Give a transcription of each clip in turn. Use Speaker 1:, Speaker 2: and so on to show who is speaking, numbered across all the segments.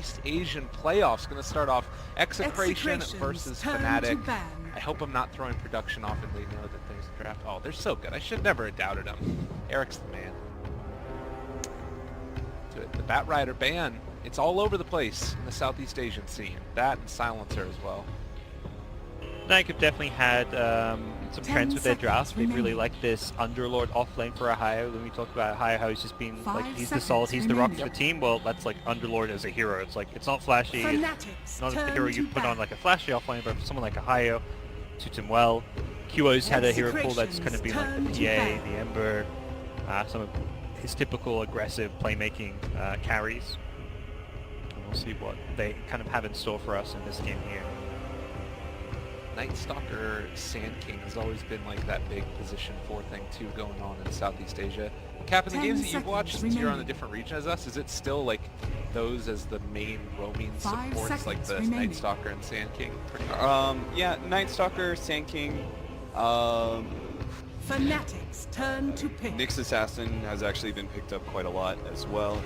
Speaker 1: Southeast Asian playoffs. Going to start off Execration versus Fnatic. I hope I'm not throwing production off and they know that there's a draft. Oh, they're so good. I should never have doubted them. Eric's the man. The Bat Rider ban, it's all over the place in the Southeast Asian scene. That and Silencer as well.
Speaker 2: Fnatic have definitely had some trends with their draft. They really like this Underlord offlane for Ohio. When we talk about Ohio, how he's just been like, he's the solid, he's the rock of the team. Well, that's like Underlord as a hero. It's like, it's not flashy. It's not a hero you put on like a flashy offlane, but for someone like Ohio, suits him well. QO's had a hero pool that's kind of been like the PA, the Ember, some of his typical aggressive playmaking carries. And we'll see what they kind of have in store for us in this game here.
Speaker 1: Night Stalker Sand King has always been like that big position 4 thing too going on in Southeast Asia. Cap, in the games that you've watched, since you're on a different region as us, is it still like those as the main roaming supports, like the Night Stalker and Sand King?
Speaker 3: Yeah, Night Stalker, Sand King.
Speaker 4: Fnatic's turn to pick.
Speaker 3: Nyx Assassin has actually been picked up quite a lot as well.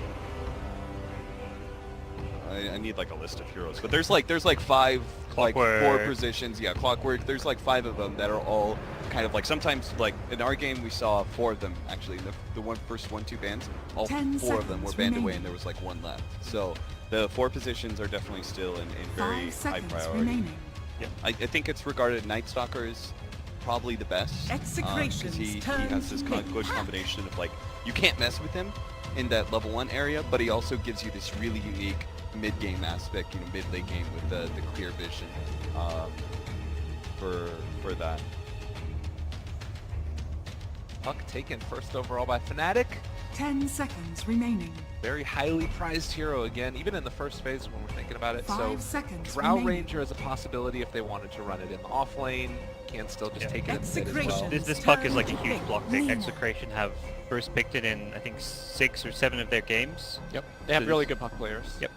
Speaker 3: I need like a list of heroes, but there's like 5, like 4 positions. Yeah, Clockwork. There's like 5 of them that are all kind of like, sometimes like in our game we saw 4 of them actually. The first 1-2 bans, all 4 of them were banned away, and there was like 1 left. So the 4 positions are definitely still in very high priority. Yeah, I think it's regarded Night Stalker as probably the best, because he has this good combination of like, you can't mess with him in that level 1 area, but he also gives you this really unique mid-game aspect, you know, mid-late game with the clear vision for that.
Speaker 1: Puck taken first overall by Fnatic.
Speaker 4: 10 seconds remaining.
Speaker 1: Very highly prized hero again, even in the first phase when we're thinking about it.
Speaker 4: 5 seconds
Speaker 1: Drow
Speaker 4: remaining.
Speaker 1: Ranger is a possibility if they wanted to run it in the off lane. Can still just take it in mid as well.
Speaker 2: This Puck is like a huge block pick. Execration have first picked it in, I think, 6 or 7 of their games.
Speaker 5: Yep, they have really good Puck players.
Speaker 2: Yep.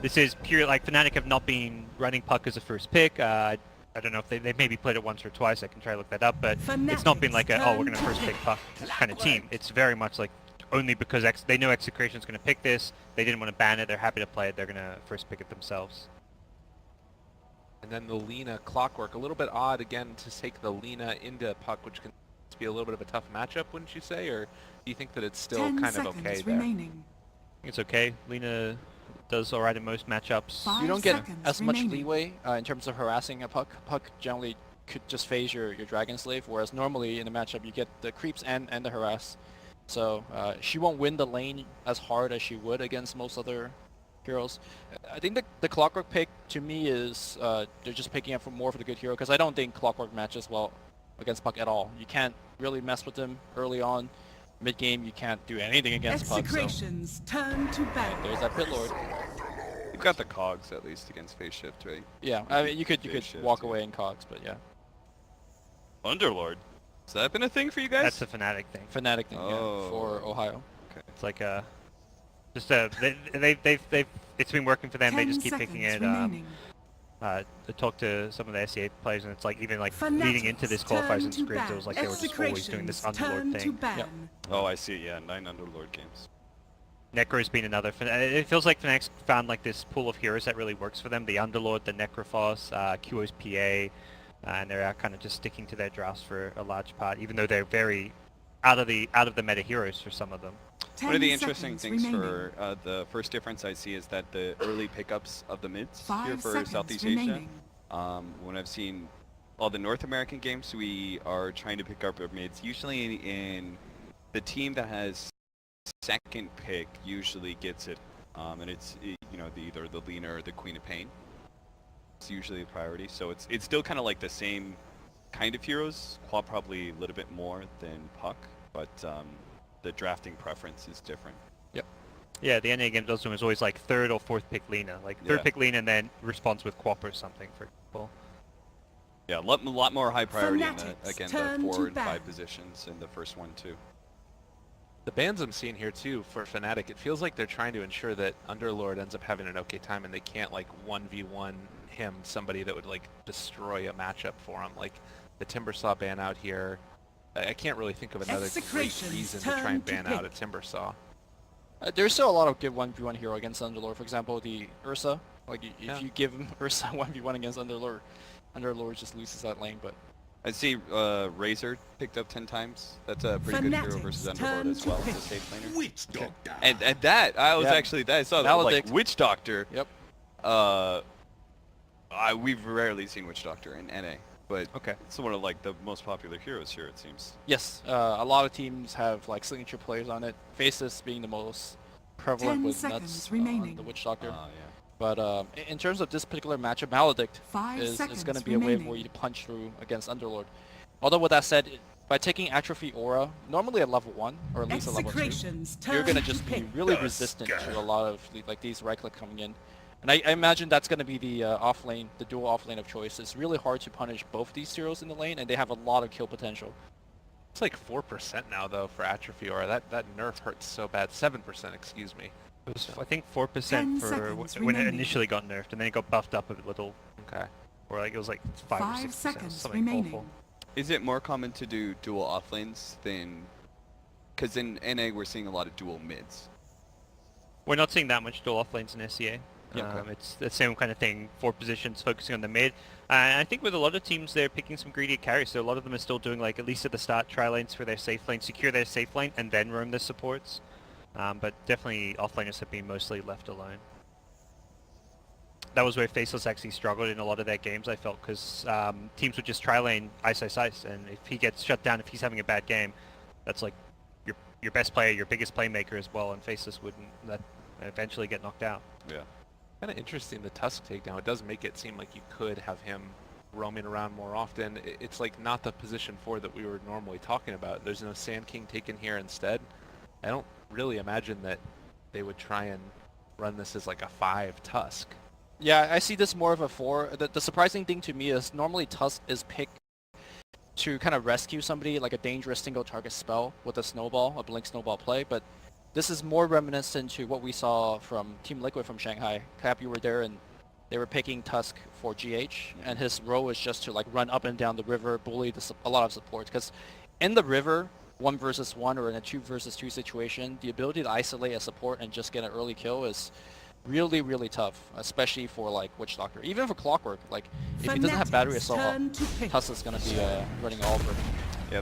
Speaker 2: This is pure, like, Fnatic have not been running Puck as a first pick. I don't know if they maybe played it once or twice. I can try to look that up, but it's not been like a, oh, we're going to first pick Puck kind of team. It's very much like, only because they know Execration is going to pick this. They didn't want to ban it. They're happy to play it. They're going to first pick it themselves.
Speaker 1: And then the Lina Clockwork, a little bit odd again to take the Lina into Puck, which can be a little bit of a tough matchup, wouldn't you say? Or do you think that it's still kind of okay there?
Speaker 2: I think it's okay. Lina does alright in most matchups.
Speaker 5: You don't get as much leeway in terms of harassing a Puck. Puck generally could just phase your Dragon Slave, whereas normally in a matchup you get the creeps and the harass. So she won't win the lane as hard as she would against most other heroes. I think the Clockwork pick to me is they're just picking up more for the good hero, because I don't think Clockwork matches well against Puck at all. You can't really mess with him early on. Mid game you can't do anything against Puck.
Speaker 4: Execration's turn to battle.
Speaker 5: There's that Pit Lord.
Speaker 3: You've got the cogs at least against phase shift, right?
Speaker 5: Yeah, I mean you could walk away in cogs, but yeah.
Speaker 3: Underlord. Has that been a thing for you guys?
Speaker 2: That's a Fnatic thing.
Speaker 5: Fnatic thing, yeah, for Ohio.
Speaker 3: Okay.
Speaker 2: It's like just it's been working for them. They just keep picking it. I talked to some of the SEA players, and it's like even like leading into this qualifiers and scrims, it was like they were just always doing this Underlord thing.
Speaker 5: Yep.
Speaker 3: Oh, I see. Yeah, 9 Underlord games.
Speaker 2: Necro's been another. It feels like Fnatic's found like this pool of heroes that really works for them. The Underlord, the Necrophos, QO's PA, and they're kind of just sticking to their drafts for a large part, even though they're very out of the meta heroes for some of them.
Speaker 3: One of the interesting things for the first difference I see is that the early pickups of the mids here for Southeast Asia, when I've seen all the North American games, we are trying to pick up our mids. Usually in the team that has second pick usually gets it, and it's either the Lina or the Queen of Pain. It's usually a priority, so it's still kind of like the same kind of heroes, probably a little bit more than Puck, but the drafting preference is different.
Speaker 5: Yep.
Speaker 2: Yeah, the NA game does them is always like 3rd or 4th pick Lina, like 3rd pick Lina and then responds with Quap or something, for example.
Speaker 3: Yeah, a lot more high priority in the 4 and 5 positions in the first one too.
Speaker 1: The bans I'm seeing here too for Fnatic, it feels like they're trying to ensure that Underlord ends up having an okay time and they can't like 1v1 him, somebody that would like destroy a matchup for him. Like the Timbersaw ban out here. I can't really think of another great reason to try and ban out a Timbersaw.
Speaker 5: There's still a lot of good 1v1 hero against Underlord. For example, the Ursa. Like, if you give him Ursa 1v1 against Underlord, Underlord just loses that lane, but...
Speaker 3: I see Razor picked up 10 times. That's a pretty good hero versus Underlord as well, the safe laner.
Speaker 6: Witch Doctor.
Speaker 3: And that, I was actually, I saw that, like, Witch Doctor.
Speaker 5: Yep.
Speaker 3: We've rarely seen Witch Doctor in NA, but
Speaker 2: Okay.
Speaker 3: it's one of, like, the most popular heroes here, it seems.
Speaker 5: Yes, a lot of teams have, like, signature players on it. Faceless being the most prevalent
Speaker 4: 10
Speaker 5: with
Speaker 4: seconds
Speaker 5: Nuts
Speaker 4: remaining.
Speaker 5: on the Witch Doctor.
Speaker 3: Yeah.
Speaker 5: But in terms of this particular matchup, Maledict
Speaker 4: 5
Speaker 5: is
Speaker 4: seconds
Speaker 5: going to be a way
Speaker 4: remaining.
Speaker 5: for you to punch through against Underlord. Although with that said, by taking Atrophy Aura, normally at level 1, or at least at level 2,
Speaker 4: Execration's
Speaker 5: you're going to
Speaker 4: turn
Speaker 5: just be
Speaker 4: pick.
Speaker 5: really resistant to a lot of like these right click coming in. And I imagine that's going to be the off lane, the dual off lane of choice. It's really hard to punish both these heroes in the lane, and they have a lot of kill potential.
Speaker 1: It's like 4% now though for Atrophy Aura. That nerf hurts so bad. 7%, excuse me.
Speaker 2: It was, I think, 4%
Speaker 4: 10
Speaker 2: for
Speaker 4: seconds
Speaker 2: when it
Speaker 4: remaining.
Speaker 2: initially got nerfed, and then it got buffed up a little,
Speaker 1: Okay.
Speaker 2: or like it was like 5 or
Speaker 4: 5
Speaker 2: 6%,
Speaker 4: seconds
Speaker 2: something
Speaker 4: remaining.
Speaker 2: awful.
Speaker 3: Is it more common to do dual off lanes than... Because in NA we're seeing a lot of dual mids.
Speaker 2: We're not seeing that much dual off lanes in SCA.
Speaker 3: Yeah, okay.
Speaker 2: It's the same kind of thing, 4 positions focusing on the mid. And I think with a lot of teams, they're picking some greedy carries, so a lot of them are still doing, like, at least at the start, try lanes for their safe lane, secure their safe lane, and then roam the supports. But definitely offlaners have been mostly left alone. That was where Faceless actually struggled in a lot of their games, I felt, because teams would just try lane ice, and if he gets shut down, if he's having a bad game, that's like your best player, your biggest playmaker as well, and Faceless wouldn't eventually get knocked out.
Speaker 3: Yeah.
Speaker 1: Kind of interesting, the Tusk takedown. It does make it seem like you could have him roaming around more often. It's like not the position 4 that we were normally talking about. There's no Sand King taken here instead. I don't really imagine that they would try and run this as like a 5 Tusk.
Speaker 5: Yeah, I see this more of a 4. The surprising thing to me is normally Tusk is picked to kind of rescue somebody, like a dangerous single target spell with a snowball, a blink snowball play, but this is more reminiscent to what we saw from Team Liquid from Shanghai. Cap, you were there, and they were picking Tusk for GH, and his role is just to like run up and down the river, bully a lot of support. Because in the river, 1 versus 1 or in a 2 versus 2 situation, the ability to isolate a support and just get an early kill is really, really tough, especially for like Witch Doctor. Even for Clockwork, like if he doesn't have battery assault, Tusk is gonna be running all over.
Speaker 3: Yeah,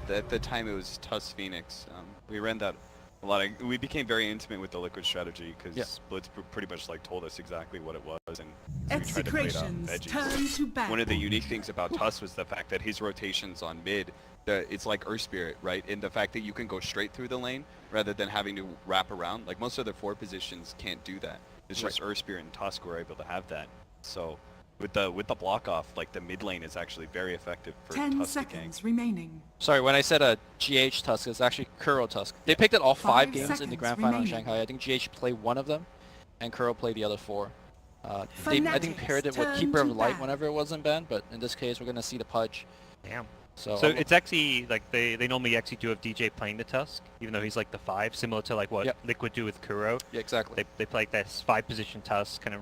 Speaker 3: at the time it was Tusk Phoenix. We ran that a lot. We became very intimate with the Liquid strategy because Blitz pretty much like told us exactly what it was, and we tried to play it on veggies. One of the unique things about Tusk was the fact that his rotations on mid, it's like Earth Spirit, right? In the fact that you can go straight through the lane rather than having to wrap around. Like most other 4 positions can't do that. It's just Earth Spirit and Tusk were able to have that. So with the block off, like the mid lane is actually very effective for
Speaker 4: 10
Speaker 3: Tusk to gank.
Speaker 4: seconds remaining.
Speaker 5: Sorry, when I said a GH Tusk, it's actually Kuro Tusk. They picked it all 5
Speaker 4: 5
Speaker 5: games in the
Speaker 4: seconds
Speaker 5: grand final in
Speaker 4: remaining.
Speaker 5: Shanghai. I think GH played 1 of them, and Kuro played the other 4. They, I think, paired it with
Speaker 4: Fnatic's
Speaker 5: Keeper of
Speaker 4: turn
Speaker 5: Light
Speaker 4: to
Speaker 5: whenever it wasn't banned, but in this case, we're going to see the Pudge.
Speaker 2: Damn.
Speaker 5: So
Speaker 2: So it's actually, like, they normally actually do have DJ playing the Tusk, even though he's like the 5, similar to like what Liquid do with Kuro.
Speaker 5: yeah, exactly.
Speaker 2: They play like that 5 position Tusk, kind of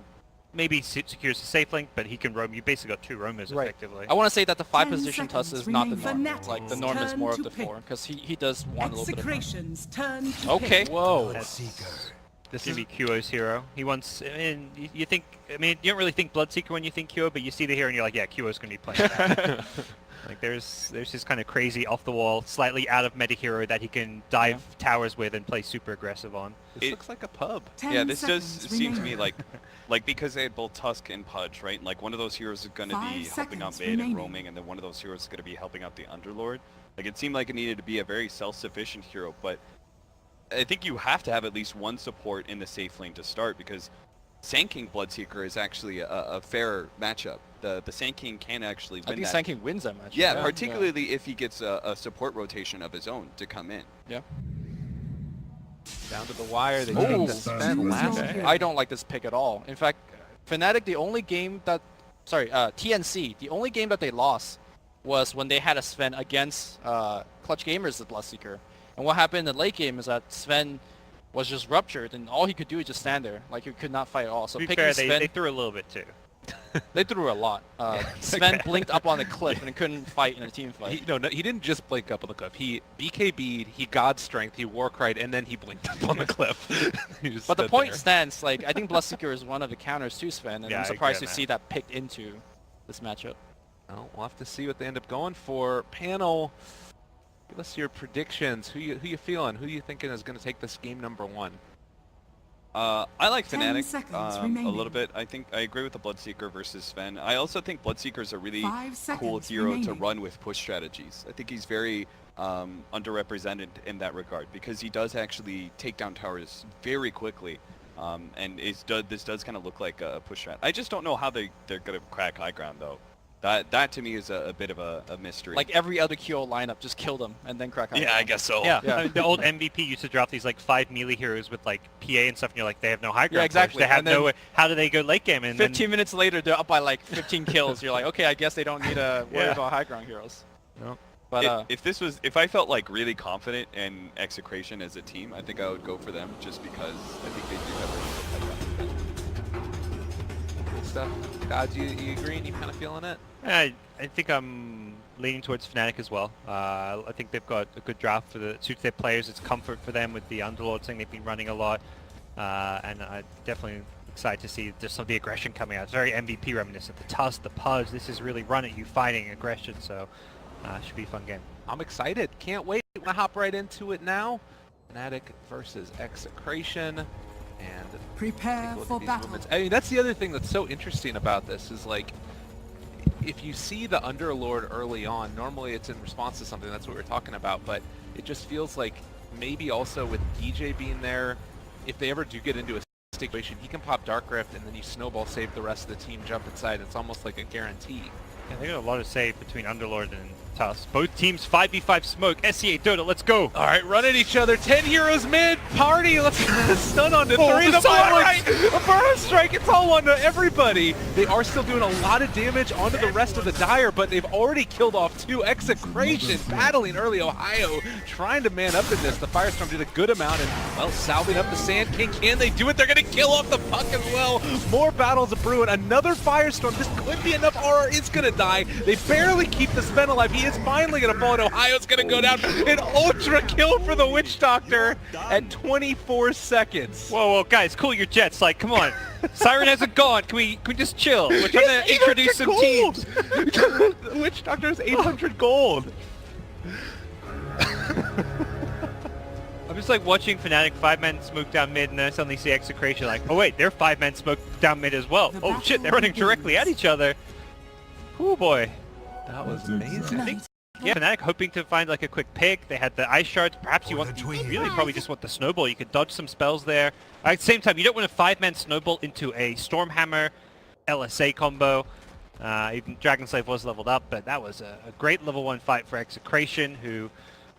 Speaker 2: maybe secures the safe link, but he can roam. You basically got 2 roamers
Speaker 5: Right.
Speaker 2: effectively.
Speaker 5: I want to say that the 5
Speaker 4: 10
Speaker 5: position Tusk
Speaker 4: seconds
Speaker 5: is not the
Speaker 4: remaining.
Speaker 5: norm.
Speaker 4: Fnatic's
Speaker 5: Like, the norm is more of
Speaker 4: turn
Speaker 5: the
Speaker 4: to
Speaker 5: 4, because he does want a little bit of...
Speaker 4: Execration's turn to
Speaker 5: Okay.
Speaker 4: pick.
Speaker 5: Whoa.
Speaker 2: This is QO's hero. He wants, I mean, you think, I mean, you don't really think Bloodseeker when you think QO, but you see the hero and you're like, yeah, QO's going to be playing that. Like, there's this kind of crazy off-the-wall, slightly out-of-meta hero that he can dive towers with and play super aggressive on.
Speaker 1: This looks like a pub.
Speaker 4: 10
Speaker 3: Yeah, this does
Speaker 4: seconds
Speaker 3: seem to me
Speaker 4: remaining.
Speaker 3: like because they had both Tusk and Pudge, right? Like one of those heroes is going to
Speaker 4: 5
Speaker 3: be helping out
Speaker 4: seconds
Speaker 3: mid
Speaker 4: remaining.
Speaker 3: and roaming, and then one of those heroes is going to be helping out the Underlord. Like it seemed like it needed to be a very self-sufficient hero, but I think you have to have at least 1 support in the safe lane to start, because Sand King Bloodseeker is actually a fair matchup. The Sand King can actually win
Speaker 5: I think
Speaker 3: that.
Speaker 5: Sand King wins that match.
Speaker 3: Yeah, particularly if he gets a support rotation of his own to come in.
Speaker 5: Yeah.
Speaker 1: Down to the wire. They
Speaker 5: Ooh.
Speaker 1: take the spin last
Speaker 4: Okay.
Speaker 5: I don't like this pick at all. In fact, Fnatic, the only game that... Sorry, TNC, the only game that they lost was when they had a Sven against Clutch Gamers, the Bloodseeker. And what happened in the late game is that Sven was just ruptured, and all he could do is just stand there. Like, he could not fight at all. So
Speaker 2: To be
Speaker 5: picking
Speaker 2: fair,
Speaker 5: Sven...
Speaker 2: they threw a little bit too.
Speaker 5: They threw a lot. Sven blinked up on the cliff and couldn't fight in a team fight.
Speaker 1: No, he didn't just blink up on the cliff. He BKB'd, he God Strength, he Warcried, and then he blinked up on the cliff.
Speaker 5: But the point stands, like, I think Bloodseeker is one of the counters to Sven, and
Speaker 2: Yeah,
Speaker 5: I'm
Speaker 2: I
Speaker 5: surprised
Speaker 2: agree
Speaker 5: to
Speaker 2: on
Speaker 5: see that picked into this matchup.
Speaker 1: Well, we'll have to see what they end up going for. Panel, give us your predictions. Who you feeling? Who you thinking is going to take this game number 1?
Speaker 3: I like
Speaker 4: 10
Speaker 3: Fnatic
Speaker 4: seconds
Speaker 3: a
Speaker 4: remaining.
Speaker 3: little bit. I think I agree with the Bloodseeker versus Sven. I also think Bloodseeker is a really
Speaker 4: 5
Speaker 3: cool
Speaker 4: seconds
Speaker 3: hero to
Speaker 4: remaining.
Speaker 3: run with push strategies. I think he's very underrepresented in that regard because he does actually take down towers very quickly. And this does kind of look like a push strat. I just don't know how they're going to crack high ground though. That to me is a bit of a mystery.
Speaker 5: Like every other QO lineup, just kill them and then crack out.
Speaker 3: yeah, I guess so.
Speaker 2: Yeah,
Speaker 5: Yeah.
Speaker 2: I mean, the old MVP used to drop these like 5 melee heroes with like PA and stuff, and you're like, they have no high ground.
Speaker 5: Yeah, exactly.
Speaker 2: Push. They have
Speaker 5: And then
Speaker 2: no. How do they go late game? And
Speaker 5: 15 minutes later, they're up by like 15 kills. You're like, okay, I guess they don't need to worry
Speaker 2: Yeah.
Speaker 5: about high ground heroes.
Speaker 2: No.
Speaker 5: But
Speaker 3: If I felt like really confident in Execration as a team, I think I would go for them just because I think they do have a high ground.
Speaker 1: Good stuff. God, you agreeing? You kind of feeling it?
Speaker 2: I think I'm leaning towards Fnatic as well. I think they've got a good draft for the suits their players. It's comfort for them with the Underlord thing. They've been running a lot, and I'm definitely excited to see just some of the aggression coming out. It's very MVP reminiscent. The Tusk, the Pudge. This is really run at you fighting aggression. So should be a fun game.
Speaker 1: I'm excited. Can't wait. I'm gonna hop right into it now. Fnatic versus Execration, and
Speaker 4: Prepare
Speaker 1: look
Speaker 4: for
Speaker 1: at these
Speaker 4: battle.
Speaker 1: movements. I mean, that's the other thing that's so interesting about this is like, if you see the Underlord early on, normally it's in response to something. That's what we were talking about. But it just feels like maybe also with DJ being there, if they ever do get into a situation, he can pop Dark Rift, and then you snowball save the rest of the team, jump inside. It's almost like a guarantee.
Speaker 2: Yeah, they got a lot of save between Underlord and Tusk. Both teams 5v5 smoke. SCA Dota, let's go.
Speaker 1: All right, run at each other. 10 heroes mid. Party. Let's stun on to
Speaker 2: Oh,
Speaker 1: 3.
Speaker 2: the
Speaker 1: violence. A burn strike. It's all on to everybody. They are still doing a lot of damage onto the rest of the Dire, but they've already killed off 2. Execration battling early Ohio, trying to man up in this. The Firestorm did a good amount and, well, salving up the Sand King. Can they do it? They're going to kill off the Puck as well. More battles are brewing. Another Firestorm. This could be enough. Aura is going to die. They barely keep the Sven alive. He is finally going to fall, and Ohio's going to go down. An ultra kill for the Witch Doctor at 24 seconds.
Speaker 2: Whoa, whoa, guys, cool your jets. Like, come on. Siren hasn't gone. Can we just chill? We're trying to introduce some teams.
Speaker 1: The Witch Doctor is 800 gold.
Speaker 2: I'm just like watching Fnatic 5-man smoke down mid, and then I suddenly see Execration like, oh wait, they're 5-man smoke down mid as well.
Speaker 4: The
Speaker 2: Oh shit, they're
Speaker 4: battle
Speaker 2: running directly at each other. Oh boy.
Speaker 1: That was amazing.
Speaker 2: I think Fnatic hoping to find like a quick pick. They had the ice shards. Perhaps you really probably just want the snowball. You could dodge some spells there. At the same time, you don't want a 5-man snowball into a Stormhammer LSA combo. Even Dragonslave was leveled up, but that was a great level 1 fight for Execration, who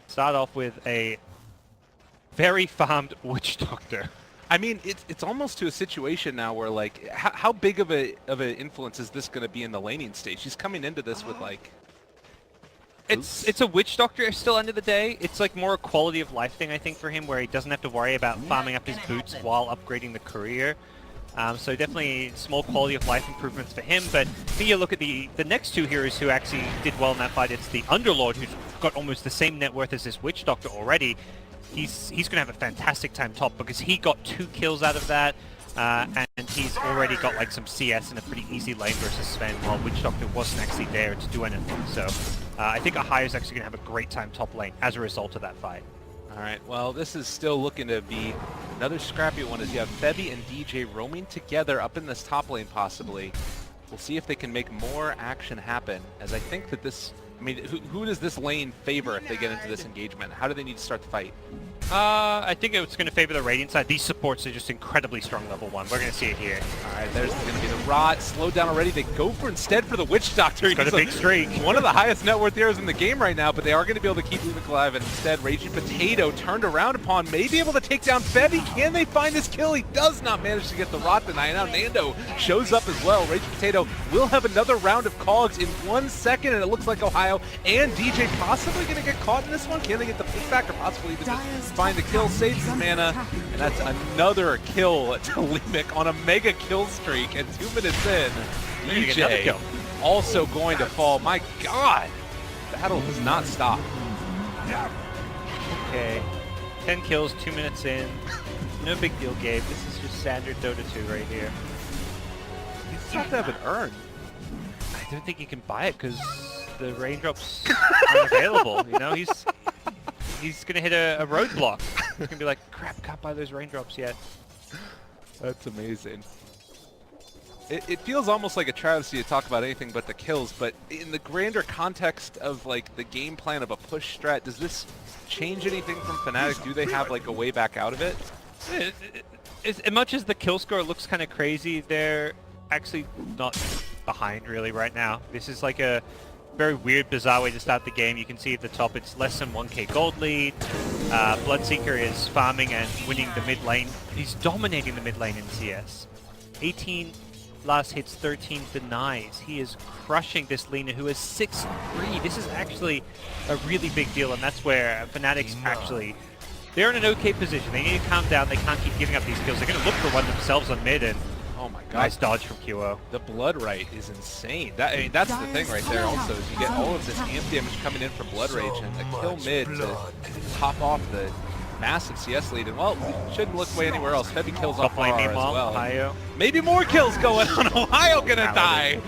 Speaker 2: start off with a very farmed Witch Doctor.
Speaker 1: I mean, it's almost to a situation now where, like, how big of an influence is this going to be in the laning stage? He's coming into this with, like...
Speaker 2: It's a Witch Doctor still end of the day. It's like more a quality of life thing, I think, for him, where he doesn't have to worry about farming up his boots while upgrading the career. So definitely small quality of life improvements for him. But I think you look at the next 2 heroes who actually did well in that fight. It's the Underlord, who's got almost the same net worth as this Witch Doctor already. He's going to have a fantastic time top because he got 2 kills out of that. And he's already got like some CS in a pretty easy lane versus Sven, while Witch Doctor wasn't actually there to do anything. So I think Ohio's actually going to have a great time top lane as a result of that fight.
Speaker 1: All right, well, this is still looking to be another scrappy one as you have Febby and DJ roaming together up in this top lane possibly. We'll see if they can make more action happen, as I think that this... I mean, who does this lane favor if they get into this engagement? How do they need to start the fight?
Speaker 2: I think it's going to favor the Radiant side. These supports are just incredibly strong level 1. We're going to see it here.
Speaker 1: All right, there's going to be the Rot. Slowed down already. They go for instead for the Witch Doctor.
Speaker 2: He's got a big streak.
Speaker 1: One of the highest net worth heroes in the game right now, but they are going to be able to keep Lumic alive. And instead, Raging Potato turned around upon, may be able to take down Febby. Can they find this kill? He does not manage to get the Rot denied. Now Nando shows up as well. Raging Potato will have another round of cogs in 1 second, and it looks like Ohio and DJ possibly going to get caught in this one. Can they get the pushback or possibly even just find the kill, saves his mana, and that's another kill to Lemic on a mega kill streak, and 2 minutes in, DJ also going to fall. My god! Battle does not stop.
Speaker 2: Okay, 10 kills, 2 minutes in. No big deal, Gabe. This is just standard Dota 2 right here.
Speaker 1: You just have to have an urn.
Speaker 2: I don't think you can buy it because the raindrops aren't available. You know, he's gonna hit a roadblock. He's gonna be like, crap, can't buy those raindrops yet.
Speaker 1: That's amazing. It feels almost like a travesty to talk about anything but the kills, but in the grander context of like the game plan of a push strat, does this change anything from Fnatic? Do they have like a way back out of it?
Speaker 2: As much as the kill score looks kind of crazy, they're actually not behind really right now. This is like a very weird, bizarre way to start the game. You can see at the top it's less than 1k gold lead. Bloodseeker is farming and winning the mid lane. He's dominating the mid lane in CS. 18 last hits, 13 denies. He is crushing this Lina who is 6-3. This is actually a really big deal, and that's where Fnatic's actually, they're in an okay position. They need to calm down. They can't keep giving up these kills. They're going to look for one themselves on mid, and
Speaker 1: oh my god,
Speaker 2: nice dodge from QO.
Speaker 1: The Blood Rite is insane. That, I mean, that's the thing right there also, is you get all of this amp damage coming in from Blood Rage and a kill mid to top off the massive CS lead. And well, we shouldn't look away anywhere else. Heavy kills off RR as well.
Speaker 2: Ohio.
Speaker 1: Maybe more kills going on. Ohio gonna die.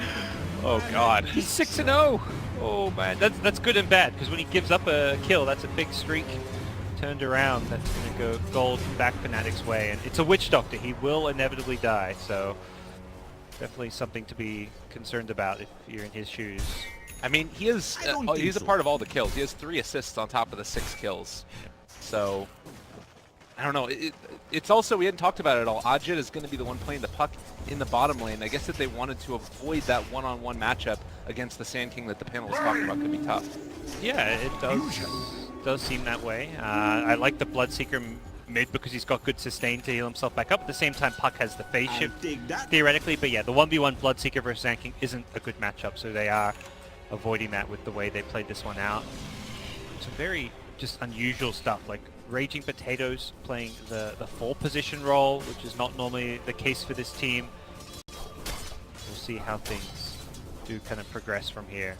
Speaker 1: Oh god.
Speaker 2: He's 6-0. Oh man, that's good and bad, because when he gives up a kill, that's a big streak. Turned around, that's going to go gold back Fnatic's way, and it's a Witch Doctor. He will inevitably die, so definitely something to be concerned about if you're in his shoes.
Speaker 1: I mean, he is he's a part of all the kills. He has 3 assists on top of the 6 kills. So I don't know. It's also, we hadn't talked about it at all. Ajit is going to be the one playing the puck in the bottom lane. I guess that they wanted to avoid that one-on-one matchup against the Sand King that the panel was talking about could be tough.
Speaker 2: Yeah, it does seem that way. I like the Bloodseeker mid because he's got good sustain to heal himself back up. At the same time, Puck has the phase shift theoretically, but yeah, the 1v1 Bloodseeker versus Sand King isn't a good matchup, so they are avoiding that with the way they played this one out. Some very just unusual stuff, like Raging Potatoes playing the 4 position role, which is not normally the case for this team. We'll see how things do kind of progress from here.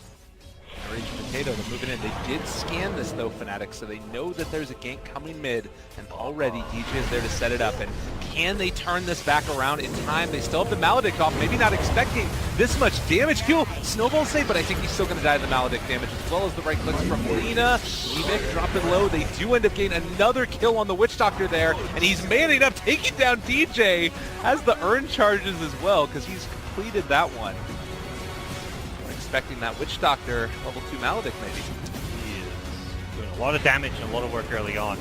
Speaker 1: Raging Potato, they're moving in. They did scan this though, Fnatic, so they know that there's a gank coming mid, and already DJ is there to set it up. And can they turn this back around in time? They still have the Maledict off, maybe not expecting this much damage. Q, Snowball save, but I think he's still going to die to the Maledict damage, as well as the right clicks from Lina. Lemic dropping low. They do end up getting another kill on the Witch Doctor there, and he's manning up, taking down DJ. Has the urn charges as well, because he's completed that one. Expecting that Witch Doctor level 2 Maledict maybe.
Speaker 2: He is doing a lot of damage and a lot of work early on.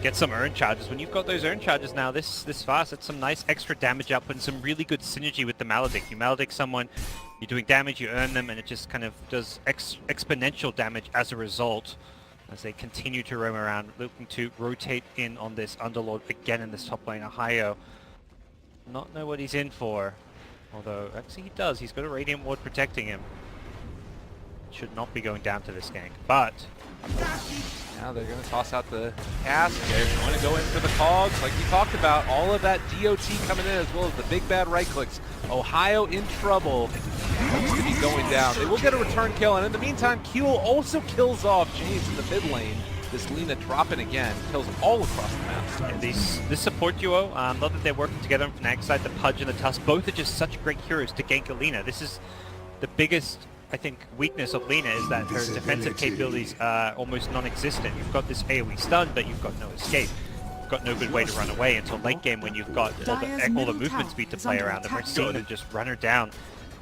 Speaker 2: Get some urn charges. When you've got those urn charges now this fast, it's some nice extra damage output and some really good synergy with the Maledict. You Maledict someone, you're doing damage, you earn them, and it just kind of does exponential damage as a result as they continue to roam around, looking to rotate in on this Underlord again in this top lane. Ohio not know what he's in for. Although, actually he does. He's got a Radiant Ward protecting him. Should not be going down to this gank, but
Speaker 1: now they're going to toss out the cast. They're going to go in for the cogs, like we talked about. All of that DOT coming in, as well as the big bad right clicks. Ohio in trouble. Looks to be going down. They will get a return kill, and in the meantime, Q also kills off James in the mid lane. This Lina dropping again, kills all across the map.
Speaker 2: And this support duo, not that they're working together on Fnatic side, the Pudge and the Tusk, both are just such great heroes to gank a Lina. This is the biggest, I think, weakness of Lina, is that her defensive capabilities are almost non-existent. You've got this AoE stun, but you've got no escape. You've got no good way to run away until late game when you've got all the movement speed to play around, and we're seeing them just run her down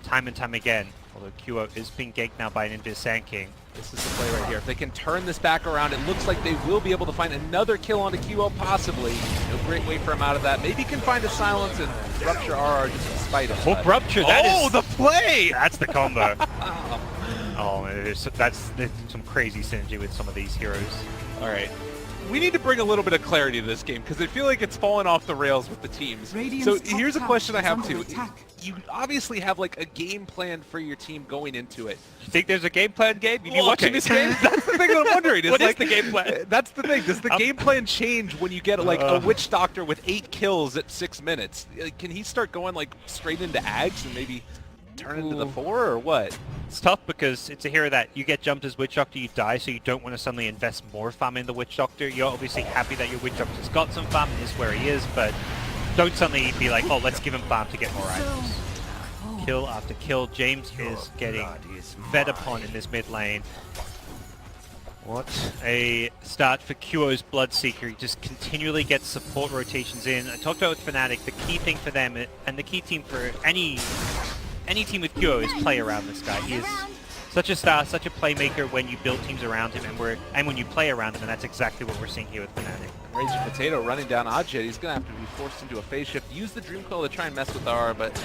Speaker 2: time and time again. Although QO is being ganked now by an Invis Sand King.
Speaker 1: This is the play right here. If they can turn this back around, it looks like they will be able to find another kill onto QO, possibly. No great way for him out of that. Maybe can find a silence and rupture RR just in spite of
Speaker 2: Hook rupture, that is,
Speaker 1: the play!
Speaker 2: That's the combo. Oh, that's some crazy synergy with some of these heroes.
Speaker 1: All right. We need to bring a little bit of clarity to this game, because I feel like it's fallen off the rails with the teams. So here's a question I have too. you obviously have like a game plan for your team going into it.
Speaker 2: You think there's a game plan, Gabe? You
Speaker 1: Well,
Speaker 2: watching
Speaker 1: okay.
Speaker 2: this game?
Speaker 1: That's the thing that I'm wondering.
Speaker 2: What is
Speaker 1: like,
Speaker 2: the game plan?
Speaker 1: That's the thing. Does the game plan change when you get like a Witch Doctor with 8 kills at 6 minutes? Can he start going like straight into Ags and maybe turn into the 4 or what?
Speaker 2: It's tough because it's a hero that you get jumped as Witch Doctor, you die, so you don't want to suddenly invest more farm in the Witch Doctor. You're obviously happy that your Witch Doctor's got some farm and is where he is, but don't suddenly be like, oh, let's give him farm to get more items. Kill after kill. James is getting fed upon in this mid lane. What a start for QO's Bloodseeker. He just continually gets support rotations in. I talked about with Fnatic, the key thing for them, and the key team for any team with QO, is play around this guy. He is such a star, such a playmaker when you build teams around him, and when you play around him, and that's exactly what we're seeing here with Fnatic.
Speaker 1: Razor Potato running down Ajit. He's going to have to be forced into a phase shift. Use the Dream Coil to try and mess with R, but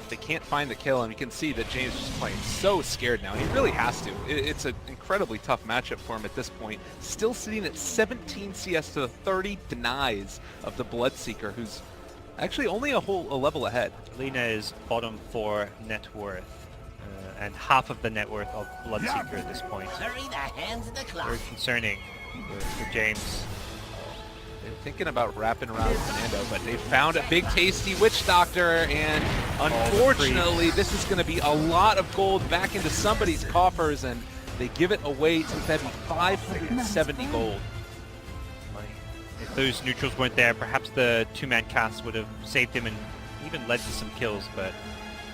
Speaker 1: they can't find the kill, and you can see that James is just playing so scared now. He really has to. It's an incredibly tough matchup for him at this point. Still sitting at 17 CS to the 30 denies of the Bloodseeker, who's actually only a level ahead.
Speaker 2: Lina is bottom 4 net worth, and half of the net worth of Bloodseeker at this point. Very concerning for James.
Speaker 1: They're thinking about wrapping around Fernando, but they found a big tasty Witch Doctor, and unfortunately this is going to be a lot of gold back into somebody's coffers, and they give it away to Febby. 570 gold.
Speaker 2: If those neutrals weren't there, perhaps the 2-man cast would have saved him and even led to some kills, but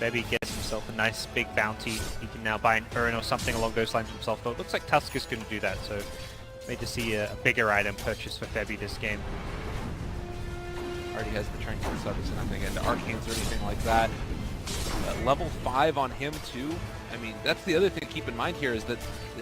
Speaker 2: Febby gets himself a nice big bounty. He can now buy an urn or something along those lines himself, though it looks like Tusk is going to do that, so made to see a bigger item purchase for Febby this game.
Speaker 1: Already has the Tranquil Sub, so nothing into Arcanes or anything like that. Level 5 on him too. I mean, that's the other thing to keep in mind here, is that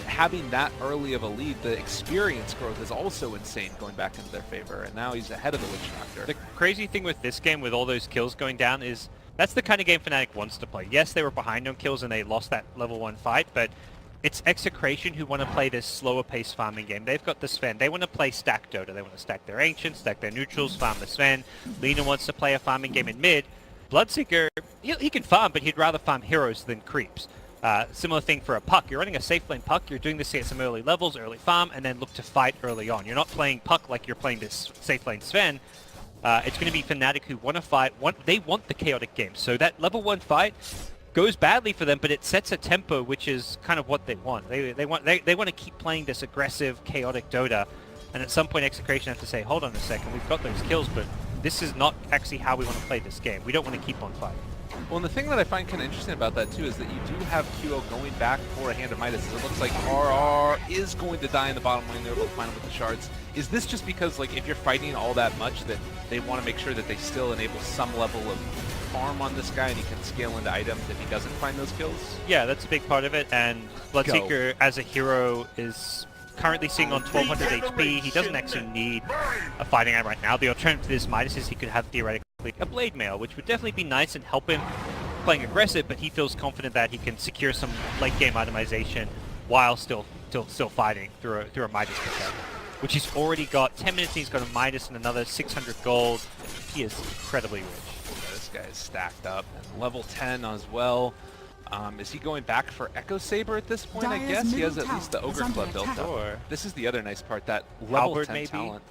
Speaker 1: having that early of a lead, the experience growth is also insane going back into their favor, and now he's ahead of the Witch Doctor.
Speaker 2: The crazy thing with this game, with all those kills going down, is that's the kind of game Fnatic wants to play. Yes, they were behind on kills and they lost that level 1 fight, but it's Execration who want to play this slower paced farming game. They've got the Sven. They want to play stack Dota. They want to stack their Ancients, stack their neutrals, farm the Sven. Lina wants to play a farming game in mid. Bloodseeker, he can farm, but he'd rather farm heroes than creeps. Similar thing for a Puck. You're running a safe lane Puck. You're doing this at some early levels, early farm, and then look to fight early on. You're not playing Puck like you're playing this safe lane Sven. It's going to be Fnatic who want to fight. They want the chaotic game. So that level 1 fight goes badly for them, but it sets a tempo, which is kind of what they want. They want to keep playing this aggressive, chaotic Dota, and at some point Execration have to say, hold on a second, we've got those kills, but this is not actually how we want to play this game. We don't want to keep on fighting.
Speaker 1: Well, and the thing that I find kind of interesting about that too is that you do have QO going back for a Hand of Midas. It looks like RR is going to die in the bottom lane there, both final with the shards. Is this just because, like, if you're fighting all that much, that they want to make sure that they still enable some level of farm on this guy and he can scale into items if he doesn't find those kills?
Speaker 2: Yeah, that's a big part of it, and Bloodseeker as a hero is currently sitting on 1200 HP. He doesn't actually need a fighting item right now. The alternative to this Midas is he could have theoretically a Blade Mail, which would definitely be nice and help him playing aggressive, but he feels confident that he can secure some late game itemization while still fighting through a Midas pickup, which he's already got 10 minutes. He's got a Midas and another 600 gold. He is incredibly rich.
Speaker 1: Yeah, this guy is stacked up, and level 10 as well. Is he going back for Echo Saber at this point? I guess he has at least the Ogre Club built up.
Speaker 2: Or
Speaker 1: this is the other nice part, that level
Speaker 2: Halberd
Speaker 1: 10
Speaker 2: maybe?
Speaker 1: talent.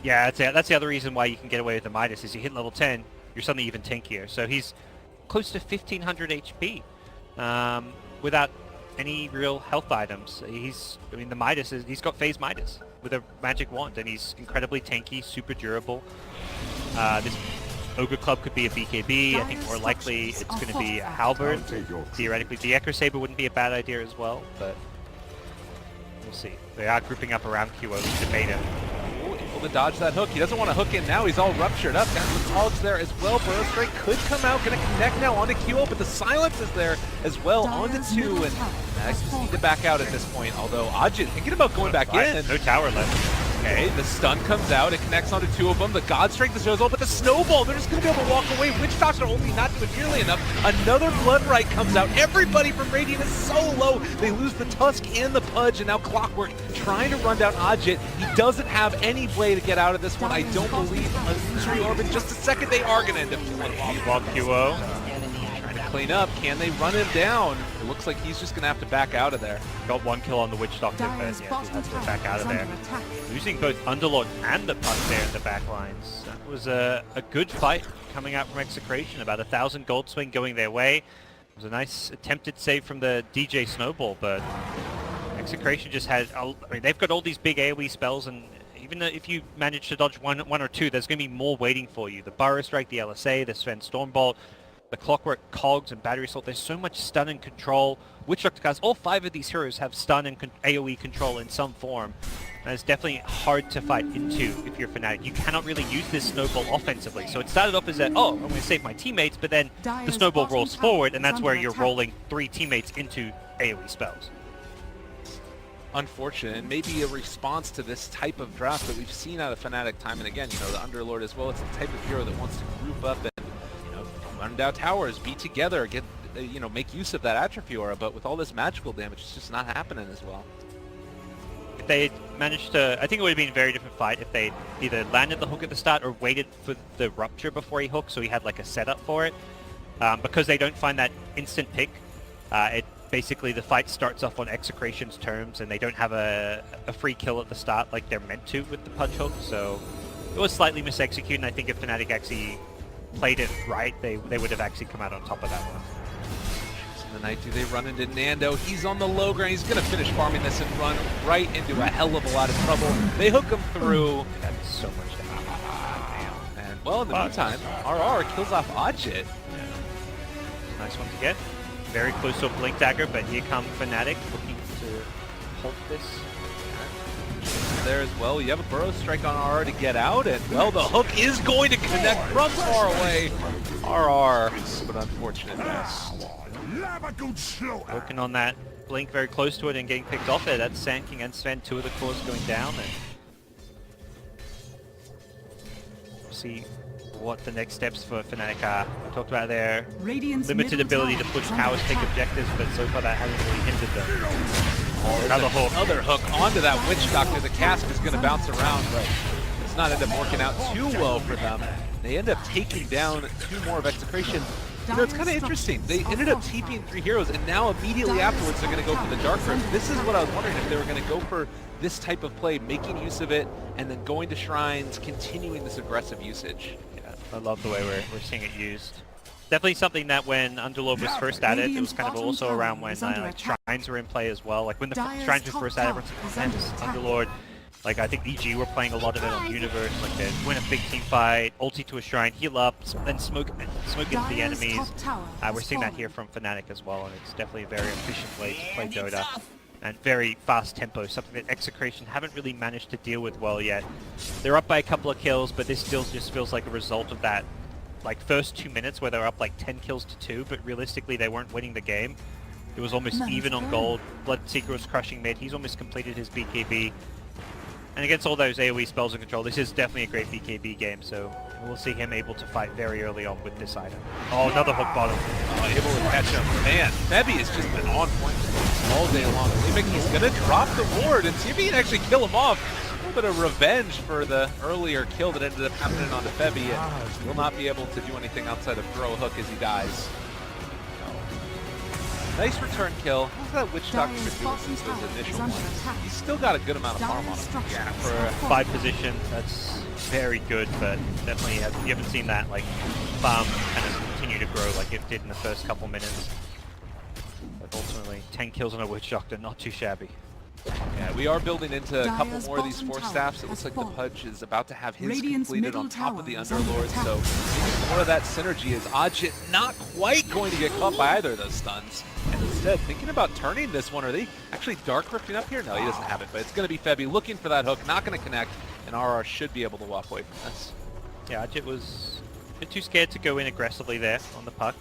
Speaker 2: Yeah, that's the other reason why you can get away with the Midas, is you hit level 10, you're suddenly even tankier. So he's close to 1500 HP without any real health items. The Midas he's got phase Midas with a magic wand, and he's incredibly tanky, super durable. This Ogre Club could be a BKB. I think more likely it's going to be a Halberd. Theoretically, the Echo Saber wouldn't be a bad idea as well, but we'll see. They are grouping up around QO to debate him.
Speaker 1: Able to dodge that hook. He doesn't want to hook in now. He's all ruptured up. Got the Togs there as well. Burrow Strike could come out. Going to connect now onto QO, but the silence is there as well onto 2, and Max just need to back out at this point. Although Ajit thinking about going back in.
Speaker 2: No tower left.
Speaker 1: Okay, the stun comes out, it connects onto two of them, the God Strength is well, but the Snowball, they're just going to be able to walk away. Witch Doctor only not doing nearly enough. Another Blood Right comes out. Everybody from Radiant is so low. They lose the Tusk and the Pudge, and now Clockwork trying to run down Ajit. He doesn't have any way to get out of this one. I don't believe an illusory orb in just a second. They are going to end up killing him off.
Speaker 2: QO.
Speaker 1: Trying to clean up. Can they run him down? It looks like he's just going to have to back out of there.
Speaker 2: Got one kill on the Witch Doctor, but yeah, he has to back out of there. Losing both Underlord and the Puck there in the back lines. That was a good fight coming out from Execration. About 1,000 gold swing going their way. It was a nice attempted save from the DJ Snowball, but Execration just had, I mean, they've got all these big AoE spells, and even if you manage to dodge one or two, there's going to be more waiting for you. The Burrow Strike, the LSA, the Sven Stormbolt, the Clockwork, Cogs, and Battery Assault. There's so much stun and control. Witch Doctor, guys, all 5 of these heroes have stun and AoE control in some form. And it's definitely hard to fight into if you're Fnatic. You cannot really use this Snowball offensively. So it started off as a, oh, I'm going to save my teammates, but then the Snowball rolls forward, and that's where you're rolling 3 teammates into AoE spells.
Speaker 1: Unfortunate, and maybe a response to this type of draft that we've seen out of Fnatic time and again. You know, the Underlord as well. It's the type of hero that wants to group up and, you know, run down towers, be together, get, you know, make use of that Atrophy Aura. But with all this magical damage, it's just not happening as well.
Speaker 2: If they had managed to, I think it would have been a very different fight if they either landed the hook at the start or waited for the Rupture before he hooked, so he had like a setup for it. Because they don't find that instant pick, it basically the fight starts off on Execration's terms, and they don't have a free kill at the start like they're meant to with the punch hook. So it was slightly misexecuted, and I think if Fnatic actually played it right, they would have actually come out on top of that one.
Speaker 1: The night, do they run into Nando? He's on the low ground. He's going to finish farming this and run right into a hell of a lot of trouble. They hook him through.
Speaker 2: That's so much damage.
Speaker 1: And, well, in the meantime, RR kills off Ajit.
Speaker 2: Yeah. Nice one to get. Very close to a Blink Dagger, but here come Fnatic looking to hold this.
Speaker 1: There as well. You have a Burrow Strike on RR to get out, and, well, the hook is going to connect from far away. RR, but unfortunate miss.
Speaker 2: Working on that Blink very close to it and getting picked off there. That's Sand King and Sven, 2 of the cores going down. And we'll see what the next steps for Fnatic are. I talked about their limited ability to push towers, take objectives, but so far that hasn't really hindered them. Another hook.
Speaker 1: Another hook onto that Witch Doctor. The cast is going to bounce around, but it's not end up working out too well for them. They end up taking down 2 more of Execration. You know, it's kind of interesting. They ended up TPing 3 heroes, and now immediately afterwards they're going to go for the Dark Room. This is what I was wondering, if they were going to go for this type of play, making use of it, and then going to Shrines, continuing this aggressive usage.
Speaker 2: Yeah, I love the way we're seeing it used. Definitely something that when Underlord was first at it was kind of also around when like, Shrines were in play as well. Like when the Shrines were first at it, everyone's like, Underlord. Like, I think EG were playing a lot of it on Universe, like they win a big team fight, ulti to a shrine, heal up, then smoke into the enemies. We're seeing that here from Fnatic as well, and it's definitely a very efficient way to play Dota. And very fast tempo, something that Execration haven't really managed to deal with well yet. They're up by a couple of kills, but this still just feels like a result of that, like, first 2 minutes where they were up like 10 kills to 2, but realistically they weren't winning the game. It was almost even on gold. Bloodseeker was crushing mid, he's almost completed his BKB. And against all those AoE spells and control, this is definitely a great BKB game, so we'll see him able to fight very early on with this item. Oh, another hook bottom.
Speaker 1: Able to catch him. Man, Febby has just been on point all day long. Believing he's going to drop the ward and see if he can actually kill him off. A little bit of revenge for the earlier kill that ended up happening onto Febby, and will not be able to do anything outside of throw a hook as he dies. Nice return kill. How's that Witch Doctor doing since those initial ones? He's still got a good amount of farm on him.
Speaker 2: Yeah, for a 5 position, that's very good, but definitely you haven't seen that like farm kind of continue to grow like it did in the first couple minutes. But ultimately, 10 kills on a Witch Doctor, not too shabby.
Speaker 1: Yeah, we are building into a couple more of these 4 staffs. It looks like the Pudge is about to have his completed on top of the Underlord, so more of that synergy is Ajit not quite going to get caught by either of those stuns. And instead, thinking about turning this one. Are they actually Dark Rifting up here? No, he doesn't have it, but it's going to be Febby looking for that hook, not going to connect, and RR should be able to walk away from this.
Speaker 2: Yeah, Ajit was a bit too scared to go in aggressively there on the puck.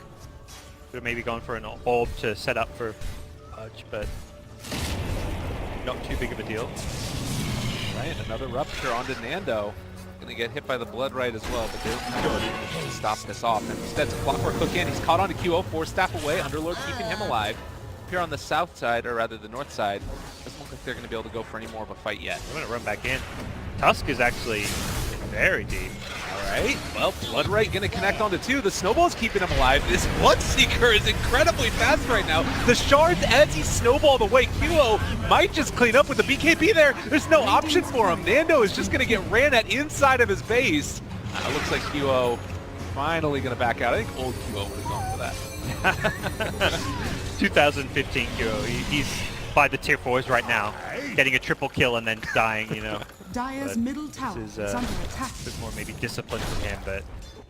Speaker 2: Could have maybe gone for an orb to set up for Pudge, but not too big of a deal.
Speaker 1: right? Another rupture onto Nando. Gonna get hit by the blood right as well, but they don't have ability to stop this off. And instead, it's Clockwork hook in. He's caught onto QO, 4-staff away. Underlord keeping him alive. Here on the south side, or rather the north side, doesn't look like they're gonna be able to go for any more of a fight yet.
Speaker 2: I'm gonna run back in. Tusk is actually very deep.
Speaker 1: Alright, well, Bloodright gonna connect onto 2. The snowball's keeping him alive. This Bloodseeker is incredibly fast right now. The shards, as he snowballed away, QO might just clean up with the BKB there. There's no option for him. Nando is just gonna get ran at inside of his base. Looks like QO finally gonna back out. I think old QO would have gone for that.
Speaker 2: 2015 QO. He's by the tier 4s right now, getting a triple kill and then dying, you know.
Speaker 4: Dire's middle tower is under attack.
Speaker 2: A bit more maybe discipline from him, but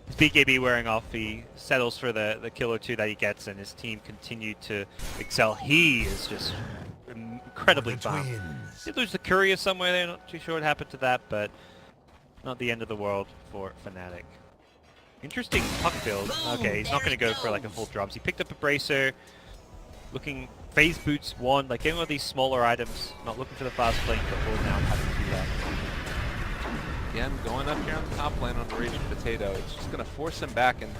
Speaker 2: his BKB wearing off, he settles for the kill or 2 that he gets, and his team continue to excel. He is just incredibly fast. Did lose the courier somewhere there, not too sure what happened to that, but not the end of the world for Fnatic. Interesting puck build. Okay, he's not going to go for like a full drums. He picked up a bracer, looking phase boots 1, like getting all these smaller items, not looking for the fast flank, but will now having to do that.
Speaker 1: Again, going up here on the top lane on the Raging Potato, it's just going to force him back. And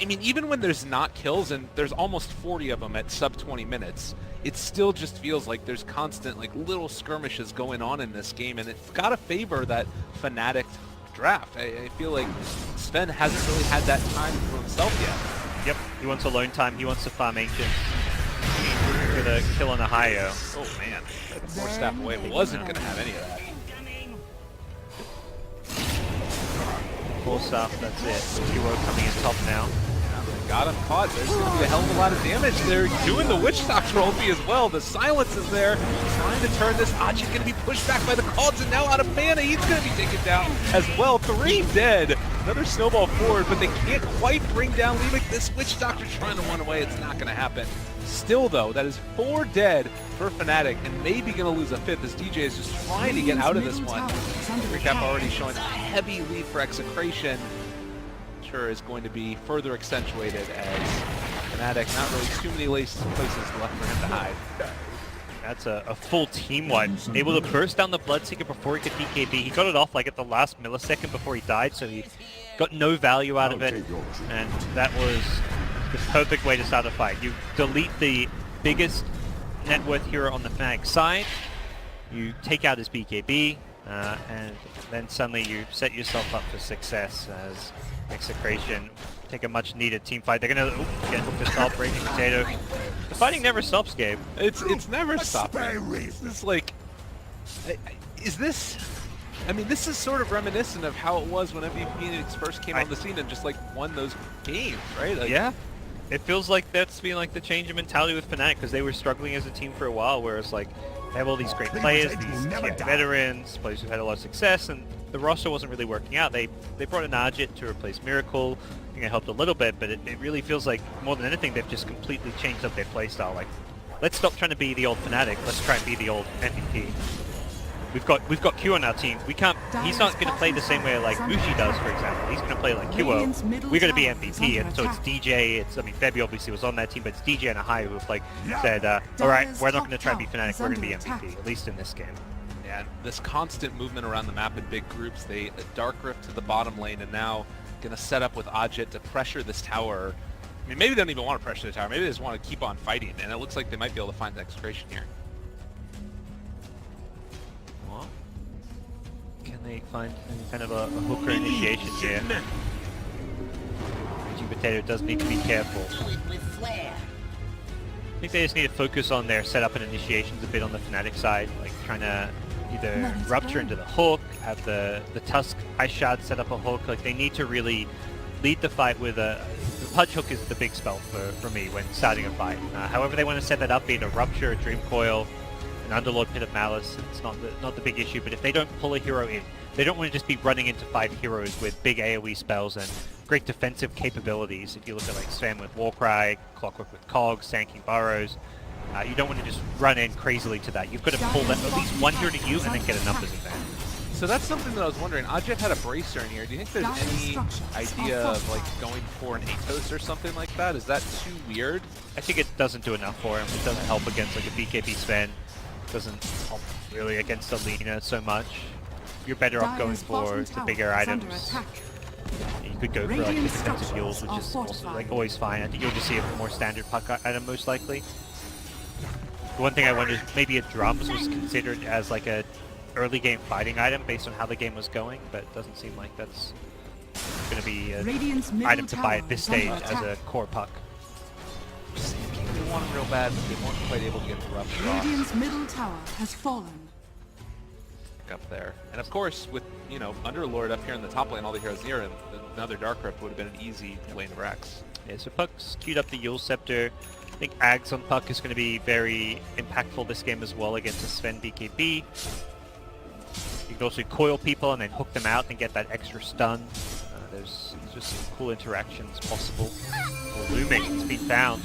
Speaker 1: I mean, even when there's not kills, and there's almost 40 of them at sub 20 minutes, it still just feels like there's constant like little skirmishes going on in this game, and it's got to favor that Fnatic draft. I feel like Sven hasn't really had that time for himself yet.
Speaker 2: Yep, he wants alone time, he wants to farm Ancients. For the kill on Ohio.
Speaker 1: Oh man, 4-staff away, wasn't going to have any of that.
Speaker 2: 4-staff, that's it. Duo coming in top now.
Speaker 1: Got him caught. There's going to be a hell of a lot of damage there. Doing the Witch Doctor ulti as well. The silence is there. Trying to turn this. Achi's going to be pushed back by the Cogs, and now out of mana, he's going to be taken down as well. 3 dead. Another snowball forward, but they can't quite bring down Levick. This Witch Doctor trying to run away. It's not going to happen. Still, though, that is 4 dead for Fnatic, and maybe going to lose a 5th as DJ is just trying to get out of this one. Recap already showing a heavy lead for Execration. Sure is going to be further accentuated as Fnatic, not really too many places left for him to hide.
Speaker 2: That's a full team wipe. Able to burst down the Bloodseeker before he could BKB. He got it off like at the last millisecond before he died, so he got no value out of it, and that was the perfect way to start a fight. You delete the biggest net worth hero on the Fnatic side, you take out his BKB, and then suddenly you set yourself up for success as Execration take a much needed team fight. They're gonna get hooked to stop Raging Potato. The fighting never stops, Gabe.
Speaker 1: It's never stopping. This is like, is this? I mean, this is sort of reminiscent of how it was when Phoenix first came on the scene and just like won those games, right? Like,
Speaker 2: yeah. It feels like that's been like the change in mentality with Fnatic, because they were struggling as a team for a while, where it's like they have all these great players, these veterans, players who've had a lot of success, and the roster wasn't really working out. They brought in Arjit to replace Miracle. I think it helped a little bit, but it really feels like more than anything they've just completely changed up their playstyle. Like, let's stop trying to be the old Fnatic. Let's try and be the old MVP. We've got Q on our team. We can't. He's not going to play the same way like Bushi does, for example. He's going to play like QO. We're going to be MVP, and so it's DJ. I mean, Febby obviously was on that team, but it's DJ and Ahai who have like said, all right, we're not going to try and be Fnatic. We're going to be MVP, at least in this game.
Speaker 1: Yeah, this constant movement around the map in big groups. They Dark Rift to the bottom lane, and now going to set up with Ajit to pressure this tower. I mean, maybe they don't even want to pressure the tower. Maybe they just want to keep on fighting, and it looks like they might be able to find the Execration here.
Speaker 2: Can they find kind of a hooker initiation here? Raging Potato does need to be careful. I think they just need to focus on their setup and initiations a bit on the Fnatic side, like trying to either rupture into the hook, have the Tusk Ice Shard set up a hook. Like, they need to really lead the fight with the Pudge Hook is the big spell for me when starting a fight. However they want to set that up, be it a Rupture, a Dream Coil, an Underlord Pit of Malice, it's not the big issue, but if they don't pull a hero in, they don't want to just be running into 5 heroes with big AoE spells and great defensive capabilities. If you look at like Sven with Warcry, Clockwork with Cogs, Sanking Burrows, you don't want to just run in crazily to that. You've got to pull that, at least one hero to you and then get a numbers advantage.
Speaker 1: So that's something that I was wondering. Ajit had a bracer in here. Do you think there's any idea of like going for an Atos or something like that? Is that too weird?
Speaker 2: I think it doesn't do enough for him. It doesn't help against like a BKB Sven. doesn't help really against Alina so much. You're better off going for the bigger items. You could go for like the defensive heals, which is also like always fine. I think you'll just see a more standard puck item most likely. The one thing I wonder is maybe a drums was considered as like a early game fighting item based on how the game was going, but it doesn't seem like that's going to be an item to buy at this stage as a core puck.
Speaker 1: They want him real bad, but they weren't quite able to get the rough shot.
Speaker 4: Radiant's middle tower has fallen.
Speaker 1: Up there. And of course, with, you know, Underlord up here in the top lane, all the heroes near him, another Dark Rift would have been an easy lane of Rex. Yeah,
Speaker 2: so Puck's queued up the Yule Scepter. I think Ags on Puck is going to be very impactful this game as well against a Sven BKB. You can also coil people and then hook them out and get that extra stun. There's just some cool interactions possible. Oh, looming, it's been found.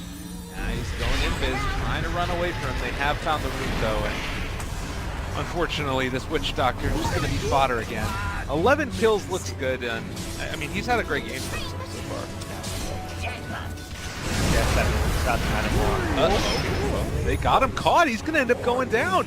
Speaker 1: Yeah, he's going in biz, trying to run away from him. They have found the root though, and unfortunately this Witch Doctor is just going to be fodder again. 11 kills looks good, and I mean, he's had a great game for himself so far.
Speaker 2: Yes,
Speaker 1: they got him caught. He's going to end up going down.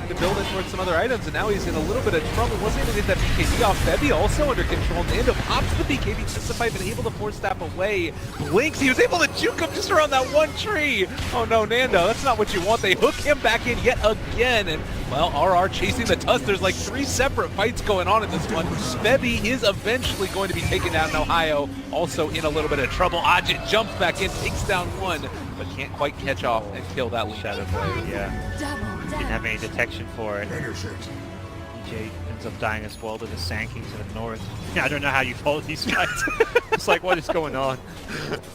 Speaker 1: To build it towards some other items, and now he's in a little bit of trouble. Wasn't able to get that BKB off. Bebby also under control. Nando pops the BKB just to fight, but able to force stab away. Blinks, he was able to juke him just around that one tree. Oh no, Nando, that's not what you want. They hook him back in yet again, and well, RR chasing the Tusk. There's like 3 separate fights going on in this one. Bebby is eventually going to be taken down in Ohio, also in a little bit of trouble. Ajit jumps back in, takes down one, but can't quite catch off and kill that Shadow Blade.
Speaker 2: Yeah. Didn't have any detection for it. EJ ends up dying as well to the Sand King to the north. I don't know how you follow these fights. It's like, what is going on?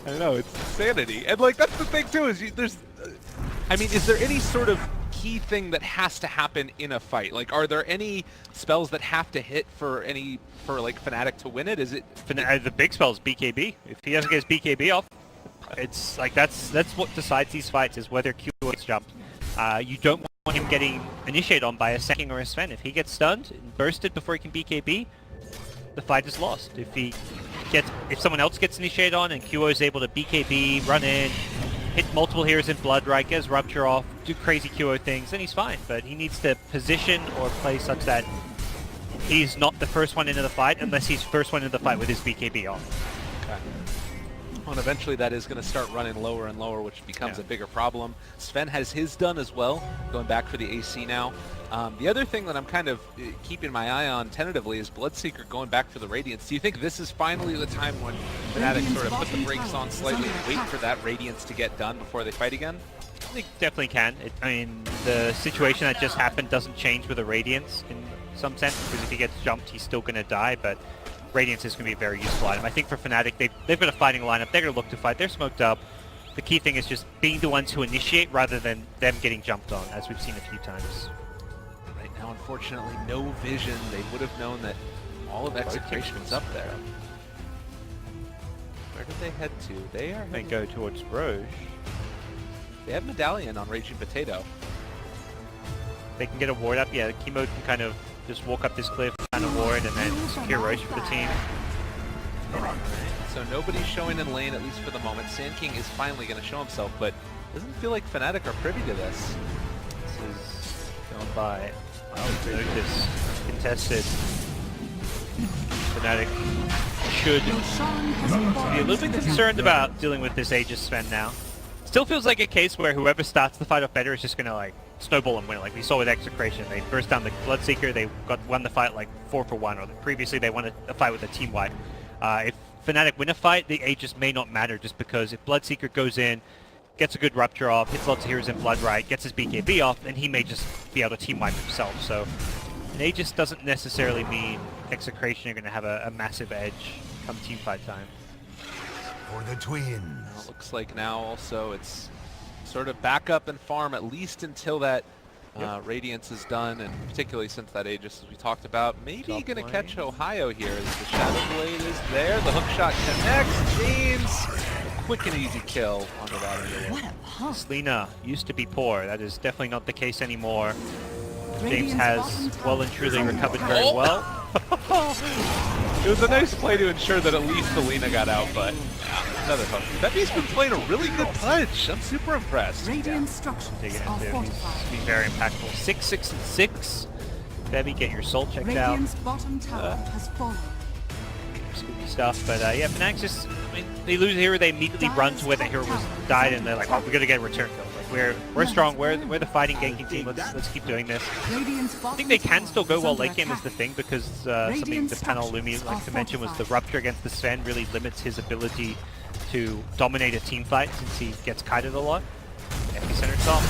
Speaker 1: I know, it's insanity. And like, that's the thing too, is I mean, is there any sort of key thing that has to happen in a fight? Like, are there any spells that have to hit for like Fnatic to win it? Is it...
Speaker 2: The big spell is BKB. If he doesn't get his BKB off, it's like, that's what decides these fights, is whether Q gets jumped. You don't want him getting initiated on by a Sand King or a Sven. If he gets stunned and bursted before he can BKB, the fight is lost. If someone else gets initiated on and QO is able to BKB, run in, hit multiple heroes in Blood Right, get his Rupture off, do crazy QO things, then he's fine. But he needs to position or play such that he's not the first one into the fight unless he's first one into the fight with his BKB on.
Speaker 1: Okay. And eventually that is going to start running lower and lower, which becomes a bigger problem. Sven has his done as well, going back for the AC now. The other thing that I'm kind of keeping my eye on tentatively is Bloodseeker going back for the Radiance. Do you think this is finally the time when Fnatic sort of put the brakes on slightly and wait for that Radiance to get done before they fight again?
Speaker 2: I think definitely can. I mean, the situation that just happened doesn't change with the Radiance in some sense, because if he gets jumped, he's still going to die, but Radiance is going to be a very useful item. I think for Fnatic, they've got a fighting lineup. They're going to look to fight. They're smoked up. The key thing is just being the ones who initiate rather than them getting jumped on, as we've seen a few times.
Speaker 1: Right now, unfortunately, no vision. They would have known that all of Execration was up there. Where did they head to?
Speaker 2: They go towards Roche.
Speaker 1: They have Medallion on Raging Potato.
Speaker 2: They can get a ward up. Yeah, Chemo can kind of just walk up this cliff, find a ward, and then secure Roche for the team.
Speaker 1: Right. So nobody's showing in lane, at least for the moment. Sand King is finally going to show himself, but doesn't feel like Fnatic are privy to this.
Speaker 2: This is going by. Wow, notice contested. Fnatic should be a little bit concerned about dealing with this Aegis Sven now. Still feels like a case where whoever starts the fight off better is just going to like snowball and win. Like we saw with Execration, they burst down the Bloodseeker, they won the fight like 4-for-1, or previously they won a fight with a team wipe. If Fnatic win a fight, the Aegis may not matter, just because if Bloodseeker goes in, gets a good Rupture off, hits lots of heroes in Blood Right, gets his BKB off, then he may just be able to team wipe himself. So an Aegis doesn't necessarily mean Execration are going to have a massive edge come team fight time.
Speaker 6: For the twins.
Speaker 1: Well, it looks like now also it's sort of back up and farm, at least until that Radiance is done, and particularly since that Aegis, as we talked about, maybe going to catch Ohio here as the Shadow Blade is there. The hook shot connects. James, a quick and easy kill onto that Underlord.
Speaker 2: Selena used to be poor. That is definitely not the case anymore. James has well and truly recovered very well.
Speaker 1: It was a nice play to ensure that at least Selena got out, but yeah, another hook. Bebe's been playing a really good punch. I'm super impressed.
Speaker 4: Radiant structures
Speaker 2: Digging
Speaker 4: are
Speaker 2: into.
Speaker 4: fortified.
Speaker 2: He's being very impactful. 6, 6, and 6. Bebby, get your soul checked out.
Speaker 4: Radiant's bottom tower has fallen.
Speaker 2: Spooky stuff, but yeah, Fnatic just, I mean, they lose a hero, they immediately run to where the hero was died, and they're like, oh, we gotta get a return kill. Like, we're strong, we're the fighting ganking team, let's keep doing this.
Speaker 4: Radiant's
Speaker 2: I
Speaker 4: bottom
Speaker 2: think they can
Speaker 4: tower
Speaker 2: still go
Speaker 4: is
Speaker 2: well
Speaker 4: under
Speaker 2: late game is
Speaker 4: attack.
Speaker 2: the thing, because something the panel Lumi like to mention was the rupture against the Sven really limits his ability to dominate a team fight since he gets kited a lot. Epicenter stop.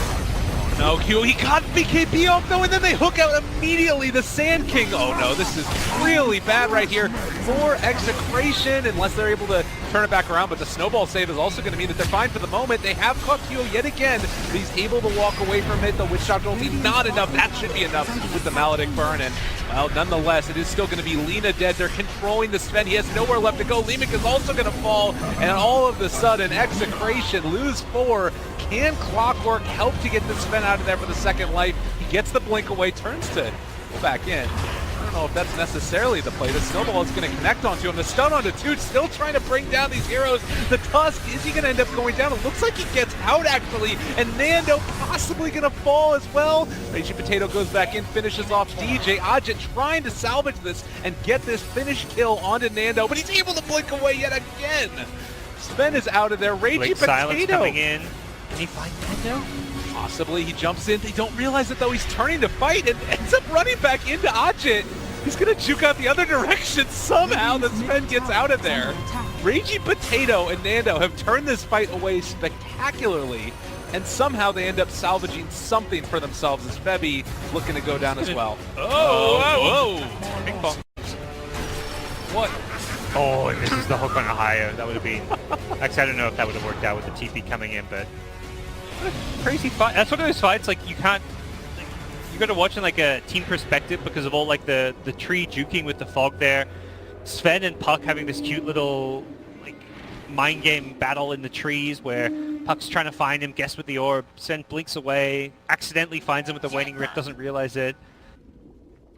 Speaker 1: No, Q, he got BKB off though, and then they hook out immediately the Sand King. Oh no, this is really bad right here for Execration, unless they're able to turn it back around, but the snowball save is also going to mean that they're fine for the moment. They have caught Q yet again, but he's able to walk away from it. The Witch Doctor ulti not enough. That should be enough with the Maledict burn, and well, nonetheless, it is still going to be Lina dead. They're controlling the Sven. He has nowhere left to go. Leemic is also going to fall, and all of a sudden, Execration lose 4. Can Clockwork help to get the Sven out of there for the second life? He gets the blink away, turns to go back in. I don't know if that's necessarily the play. The snowball is going to connect onto him. The stun onto Toot, still trying to bring down these heroes. The Tusk, is he going to end up going down? It looks like he gets out actually, and Nando possibly going to fall as well. Raging Potato goes back in, finishes off DJ. Ajit trying to salvage this and get this finish kill onto Nando, but he's able to blink away yet again. Sven is out of there. Raging
Speaker 2: Late
Speaker 1: Potato
Speaker 2: silence coming in. Can he find Nando?
Speaker 1: Possibly. He jumps in. They don't realize it though. He's turning to fight and ends up running back into Ajit. He's going to juke out the other direction. Somehow the Sven gets out of there. Raging Potato and Nando have turned this fight away spectacularly, and somehow they end up salvaging something for themselves as Febby looking to go down as well. Oh, whoa. Ping pong. What?
Speaker 2: Oh, and this is the hook on Ohio. That would have been... Actually, I don't know if that would have worked out with the TP coming in, but... What a crazy fight. That's one of those fights, like, you can't... Like, you got to watch in, like, a team perspective because of all, like, the tree juking with the fog there. Sven and Puck having this cute little, like, mind game battle in the trees where Puck's trying to find him, guess with the orb. Sven blinks away, accidentally finds him with the Waning Rift, doesn't realize it.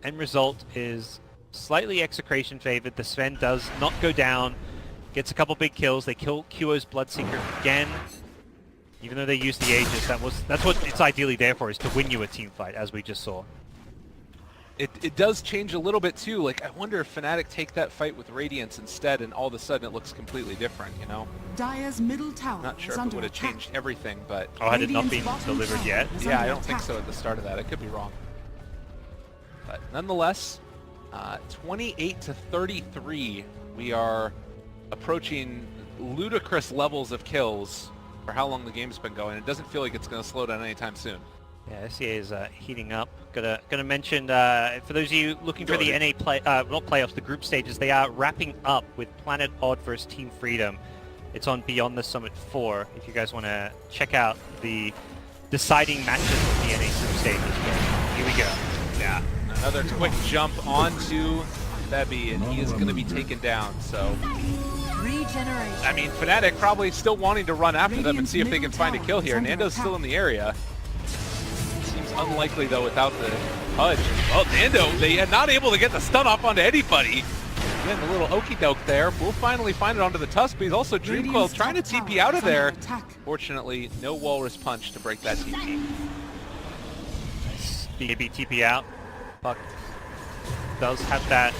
Speaker 2: End result is... slightly Execration favored. The Sven does not go down. Gets a couple big kills. They kill QO's Bloodseeker again. Even though they used the Aegis, that's what it's ideally there for, is to win you a team fight, as we just saw.
Speaker 1: It does change a little bit too. Like, I wonder if Fnatic take that fight with Radiance instead, and all of a sudden it looks completely different, you know?
Speaker 4: Dire's middle tower
Speaker 1: Not sure
Speaker 4: is
Speaker 1: if it
Speaker 4: under
Speaker 1: would have
Speaker 4: attack.
Speaker 1: changed everything, but
Speaker 2: Oh, had it not
Speaker 4: Radiant's
Speaker 2: been
Speaker 4: bottom
Speaker 2: delivered
Speaker 4: tower
Speaker 2: yet?
Speaker 4: is
Speaker 1: yeah, I
Speaker 4: under
Speaker 1: don't think
Speaker 4: attack.
Speaker 1: so at the start of that. I could be wrong. But nonetheless, 28 to 33, we are approaching ludicrous levels of kills for how long the game's been going. It doesn't feel like it's going to slow down anytime soon.
Speaker 2: Yeah, SCA is heating up. Gonna mention, for those of you looking for the NA not playoffs, the group stages, they are wrapping up with Planet Odd versus Team Freedom. It's on Beyond the Summit 4, if you guys want to check out the deciding matches of the NA group stages. But here we go.
Speaker 1: Yeah, another quick jump onto Febby, and he is going to be taken down, so...
Speaker 4: Regeneration.
Speaker 1: I mean, Fnatic probably still wanting to run after them and see if they can find a kill here. Nando's still in the area. Seems unlikely, though, without the Pudge. Oh, Nando, they are not able to get the stun off onto anybody. Again, the little okey doke there. We'll finally find it onto the Tusk, but he's also Dreamcoil trying to TP out of there. Fortunately, no Walrus Punch to break that TP.
Speaker 2: BKB TP out. Puck does have that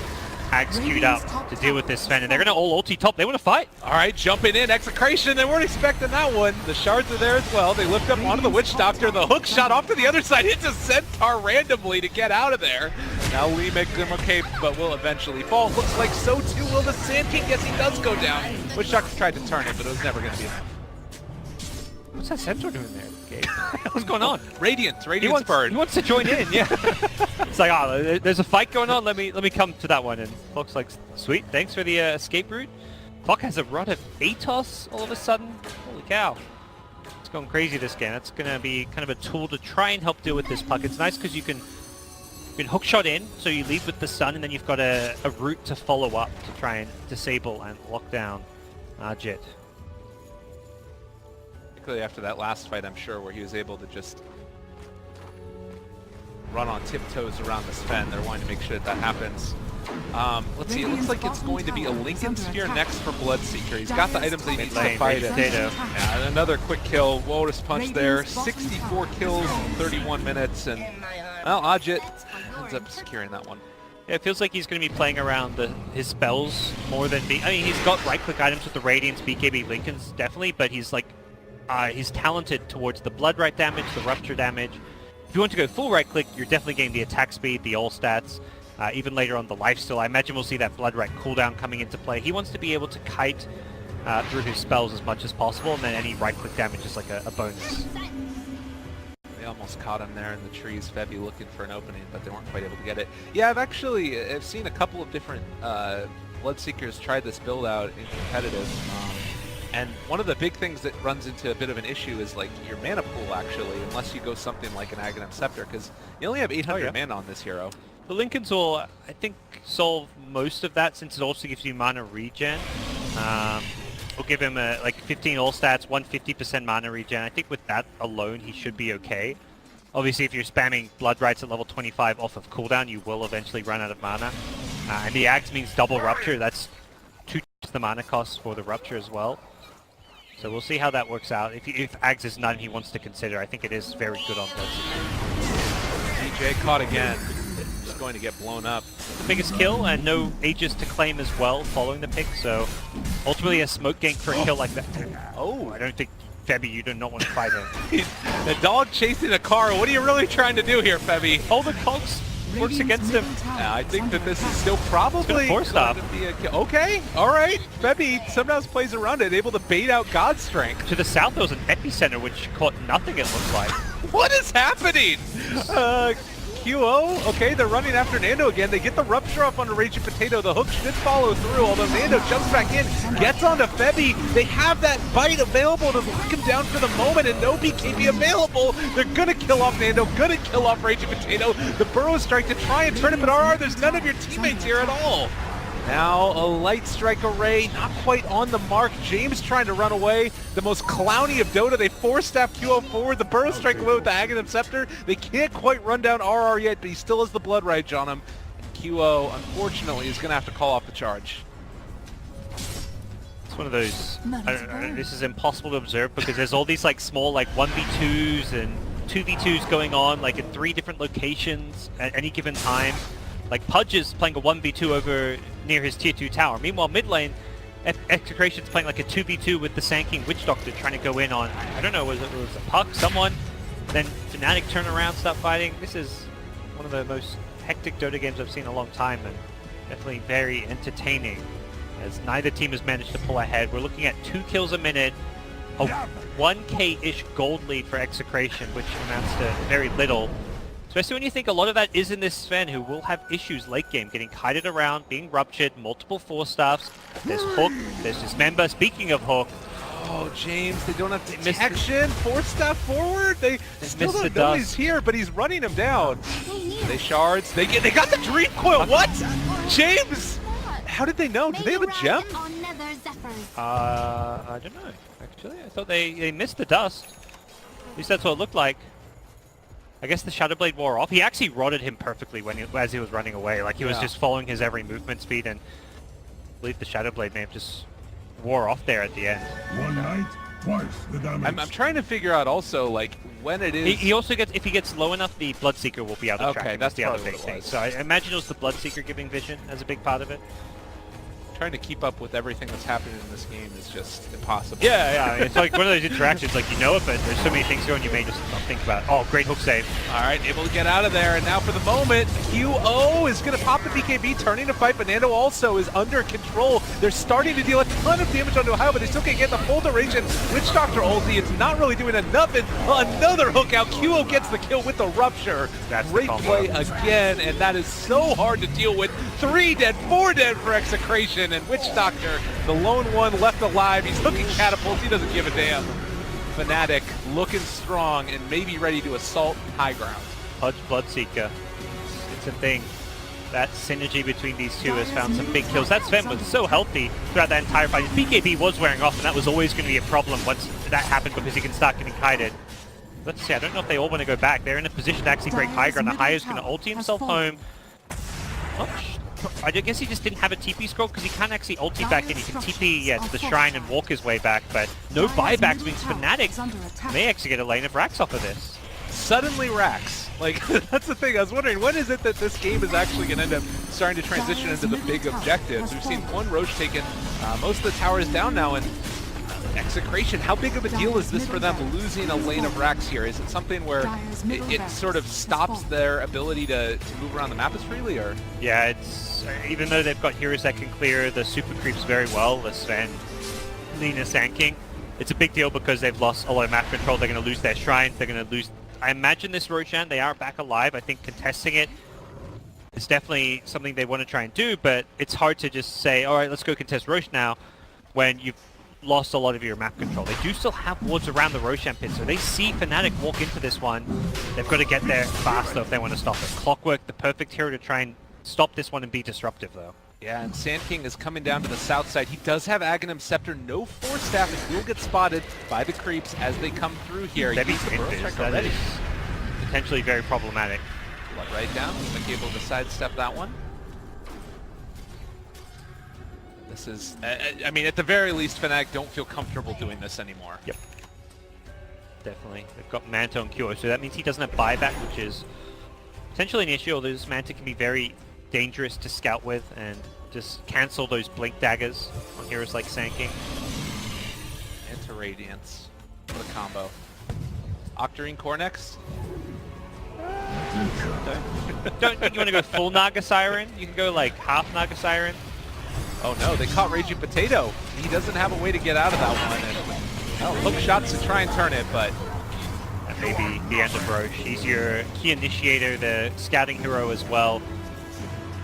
Speaker 2: Axe queued up to deal with this Sven, and they're going to all ulti top. They want to fight.
Speaker 1: All right, jumping in, Execration. They weren't expecting that one. The shards are there as well. They lift up onto the Witch Doctor. The hook shot off to the other side. Hits a Centaur randomly to get out of there. Now Lee makes him okay, but will eventually fall. Looks like so too will the Sand King. Yes, he does go down. Witch Doctor tried to turn it, but it was never going to be enough.
Speaker 2: What's that Centaur doing there, Gabe? What's going on?
Speaker 1: Radiance
Speaker 2: He
Speaker 1: burn.
Speaker 2: wants to join in, yeah. It's like, oh, there's a fight going on. Let me come to that one. And Fox like, sweet, thanks for the escape route. Fox has a run of Atos all of a sudden. Holy cow! It's going crazy this game. That's going to be kind of a tool to try and help deal with this Puck. It's nice because you can hook shot in, so you leave with the stun, and then you've got a route to follow up to try and disable and lock down Jet.
Speaker 1: After that last fight, I'm sure, where he was able to just run on tiptoes around the Sven. They're wanting to make sure that happens. Let's see, it looks like it's going to be a Lincoln Sphere next for Bloodseeker. He's got the items that he needs to fight it. Yeah, and another quick kill, Lotus Punch there. 64 kills in 31 minutes, and well, Ajit ends up securing that one.
Speaker 2: Yeah, it feels like he's going to be playing around his spells more than I mean, he's got right-click items with the Radiance, BKB, Lincolns, definitely, but he's like, he's talented towards the Blood Right damage, the Rupture damage. If you want to go full right-click, you're definitely getting the attack speed, the all stats, even later on the lifesteal. I imagine we'll see that Blood Right cooldown coming into play. He wants to be able to kite through his spells as much as possible, and then any right-click damage is like a bonus.
Speaker 1: They almost caught him there in the trees, Febby looking for an opening, but they weren't quite able to get it. Yeah, I've seen a couple of different Bloodseekers try this build out in competitive, and one of the big things that runs into a bit of an issue is like your mana pool actually, unless you go something like an Aghanim Scepter, because you only have 800 mana on this hero.
Speaker 2: The Lincolns will, I think, solve most of that since it also gives you mana regen. We'll give him like 15 all stats, 150% mana regen. I think with that alone, he should be okay. Obviously, if you're spamming Blood Rights at level 25 off of cooldown, you will eventually run out of mana. And the Axe means double Rupture. That's 2 times the mana cost for the Rupture as well. So we'll see how that works out. If Axe is none he wants to consider, I think it is very good on Bloodseeker.
Speaker 1: DJ caught again. Just going to get blown up.
Speaker 2: The biggest kill, and no Aegis to claim as well following the pick, so ultimately a smoke gank for a kill like that. Oh, I don't think, Febby, you do not want to fight him.
Speaker 1: The dog chasing a car, what are you really trying to do here, Febby?
Speaker 2: Oh, the cogs works against him.
Speaker 1: Yeah, I think that this is still probably
Speaker 2: going to
Speaker 1: be a kill. Okay, alright. Febby sometimes plays around it, able to bait out God's Strength.
Speaker 2: To the south there was an epicenter which caught nothing, it looks like.
Speaker 1: What is happening? QO, okay, they're running after Nando again. They get the Rupture off on the Raging Potato. The hook should follow through, although Nando jumps back in, gets onto Febby. They have that bite available to lock him down for the moment, and no BKB available. They're gonna kill off Nando, gonna kill off Raging Potato. The Burrow Strike to try and turn it, but RR, there's none of your teammates here at all. Now a Light Strike Array, not quite on the mark. James trying to run away. The most clowny of Dota. They force-staff QO forward. The Burrow Strike away with the Aghanim Scepter. They can't quite run down RR yet, but he still has the Blood Rage on him. And QO, unfortunately, is going to have to call off the charge.
Speaker 2: It's one of those, this is impossible to observe because there's all these like small like 1v2s and 2v2s going on like in 3 different locations at any given time. Like Pudge is playing a 1v2 over near his tier 2 tower. Meanwhile, mid lane, Execration's playing like a 2v2 with the Sand King Witch Doctor trying to go in on, I don't know, was it a Puck, someone? Then Fnatic turn around, start fighting. This is one of the most hectic Dota games I've seen in a long time, and definitely very entertaining as neither team has managed to pull ahead. We're looking at 2 kills a minute, a 1k-ish gold lead for Execration, which amounts to very little. Especially when you think a lot of that is in this Sven, who will have issues late game, getting kited around, being ruptured, multiple 4-staffs. There's Hook, there's Dismember. Speaking of Hook,
Speaker 1: oh, James, they don't have detection. 4-staff forward. They still don't know he's here, but he's running him down. They shards. They got the Dream Coil. What? James! How did they know? Do they have a gem?
Speaker 2: I don't know, actually. I thought they missed the dust. At least that's what it looked like. I guess the Shadowblade wore off. He actually rotted him perfectly as he was running away. Like, he was just following his every movement speed, and I believe the Shadowblade may have just wore off there at the end.
Speaker 6: One night, twice the damage.
Speaker 1: I'm trying to figure out also, like, when it is...
Speaker 2: He also gets, if he gets low enough, the Bloodseeker will be able to track him.
Speaker 1: Okay, that's
Speaker 2: the other
Speaker 1: probably
Speaker 2: big
Speaker 1: what it
Speaker 2: thing.
Speaker 1: was.
Speaker 2: So I imagine it was the Bloodseeker giving vision as a big part of it.
Speaker 1: Trying to keep up with everything that's happening in this game is just impossible.
Speaker 2: Yeah, it's like one of those interactions, like you know it, but there's so many things going you may just not think about it. Oh, great hook save.
Speaker 1: All right, able to get out of there, and now for the moment, QO is going to pop the BKB, turning to fight, but Nando also is under control. They're starting to deal a ton of damage onto Ohio, but they still can't get the full duration. Witch Doctor ulti, it's not really doing enough, and another hook out. QO gets the kill with the Rupture.
Speaker 2: That's
Speaker 1: great play again, and that is so hard to deal with. 3 dead, 4 dead for Execration, and Witch Doctor, the lone one left alive. He's hooking catapults, he doesn't give a damn. Fnatic looking strong and maybe ready to assault high ground.
Speaker 2: Pudge Bloodseeker, it's a thing. That synergy between these two has found some big kills. That Sven was so healthy throughout that entire fight. His BKB was wearing off, and that was always going to be a problem once that happened because he can start getting kited. Let's see, I don't know if they all want to go back. They're in a position to actually break high ground. The High is going to ulti himself home. I guess he just didn't have a TP scroll because he can't actually ulti back in. He can TP to the shrine and walk his way back, but no buybacks means Fnatic may actually get a lane of Rax off of this.
Speaker 1: Suddenly Rax. Like, that's the thing. I was wondering, when is it that this game is actually going to end up starting to transition into the big objectives? We've seen one Roche taken most of the towers down now, and Execration, how big of a deal is this for them, losing a lane of Rax here? Is it something where it sort of stops their ability to move around the map as freely, or?
Speaker 2: Yeah, it's even though they've got heroes that can clear the super creeps very well, the Sven, Lina, Sand King, it's a big deal because they've lost a lot of map control. They're going to lose their shrines. They're going to lose. I imagine this Roshan, they are back alive. I think contesting it is definitely something they want to try and do, but it's hard to just say, all right, let's go contest Roche now when you've lost a lot of your map control. They do still have wards around the Roshan pit, so they see Fnatic walk into this one. They've got to get there fast though if they want to stop it. Clockwork, the perfect hero to try and stop this one and be disruptive though.
Speaker 1: Yeah, and Sand King is coming down to the south side. He does have Aghanim Scepter, no Force Staff, and will get spotted by the creeps as they come through here.
Speaker 2: That is potentially very problematic.
Speaker 1: Blood right down, might be able to sidestep that one. This is, I mean, at the very least, Fnatic don't feel comfortable doing this anymore.
Speaker 2: Yep. Definitely. They've got Manta on Cure, so that means he doesn't have buyback, which is potentially an issue, although this Manta can be very dangerous to scout with and just cancel those blink daggers on heroes like Sand King.
Speaker 1: Into Radiance. What a combo. Octarine Core next?
Speaker 2: Don't think you want to go full Naga Siren? You can go like half Naga Siren.
Speaker 1: Oh no, they caught Raging Potato. He doesn't have a way to get out of that one. And hook shots to try and turn it, but
Speaker 2: that may be the end of Roche. He's your key initiator, the scouting hero as well.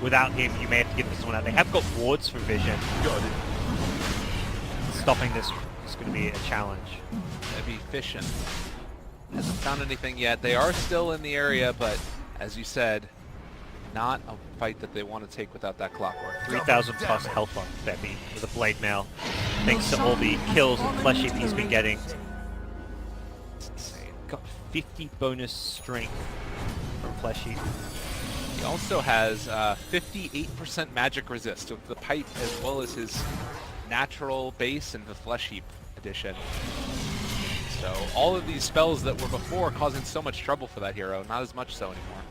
Speaker 2: Without him, you may have to get this one out. They have got wards for vision. Stopping this is going to be a challenge.
Speaker 1: Heavy Fission hasn't found anything yet. They are still in the area, but as you said, not a fight that they want to take without that Clockwork.
Speaker 2: 3,000 plus health on Beppi with a Blade Mail, thanks to all the kills and flesh heap he's been getting. It's insane. Got 50 bonus strength from flesh heap.
Speaker 1: He also has 58% magic resist with the pipe as well as his natural base and the flesh heap addition. So all of these spells that were before causing so much trouble for that hero, not as much so anymore.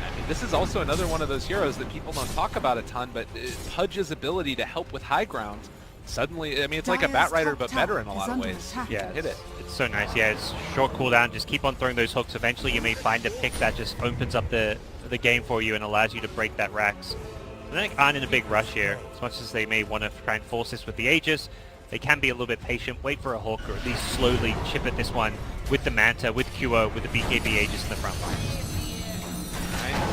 Speaker 1: I mean, this is also another one of those heroes that people don't talk about a ton, but Pudge's ability to help with high ground suddenly, I mean, it's like a Batrider, but better in a lot of ways.
Speaker 2: Yeah,
Speaker 1: hit it.
Speaker 2: It's so nice. Yeah, it's short cooldown. Just keep on throwing those hooks. Eventually, you may find a pick that just opens up the game for you and allows you to break that Rax. Fnatic aren't in a big rush here. As much as they may want to try and force this with the Aegis, they can be a little bit patient, wait for a hook, or at least slowly chip at this one with the Manta, with QO, with the BKB Aegis in the front line.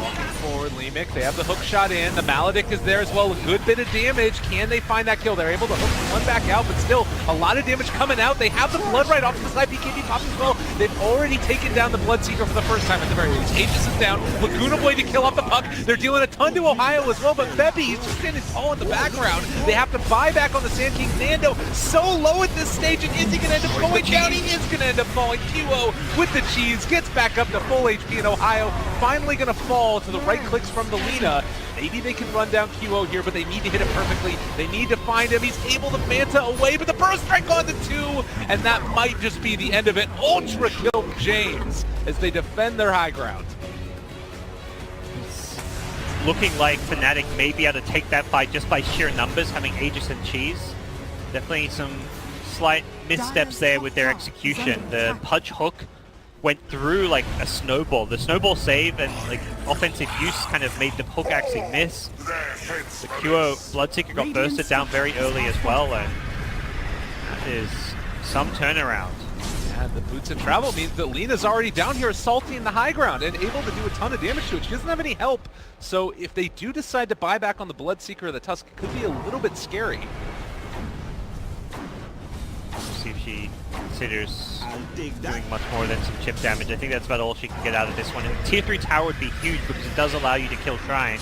Speaker 1: Walking forward, Lemic, they have the hook shot in, the Maledict is there as well, a good bit of damage. Can they find that kill? They're able to hook one back out, but still a lot of damage coming out. They have the Blood right off to the side, BKB pops as well. They've already taken down the Bloodseeker for the first time at the very least. Aegis is down, Laguna Boy to kill off the puck. They're dealing a ton to Ohio as well, but Beppi, he's just standing tall in the background. They have to buy back on the Sand King. Nando so low at this stage, and is he going to end up going down? He is going to end up falling. QO with the cheese, gets back up to full HP in Ohio, finally going to fall to the right clicks from the Lina. Maybe they can run down QO here, but they need to hit it perfectly. They need to find him. He's able to Manta away, but the burst strike on the 2, and that might just be the end of it. Ultra kill James as they defend their high ground.
Speaker 2: It's looking like Fnatic may be able to take that fight just by sheer numbers, having Aegis and Cheese. Definitely some slight missteps there with their execution. The Pudge hook went through like a snowball. The snowball save and like offensive use kind of made the hook actually miss. The QO Bloodseeker got bursted down very early as well, and that is some turnaround.
Speaker 1: And the boots of travel means that Lina's already down here assaulting the high ground and able to do a ton of damage to it. She doesn't have any help, so if they do decide to buy back on the Bloodseeker or the Tusk, it could be a little bit scary.
Speaker 2: See if she considers doing much more than some chip damage. I think that's about all she can get out of this one. And Tier 3 tower would be huge because it does allow you to kill Shrine.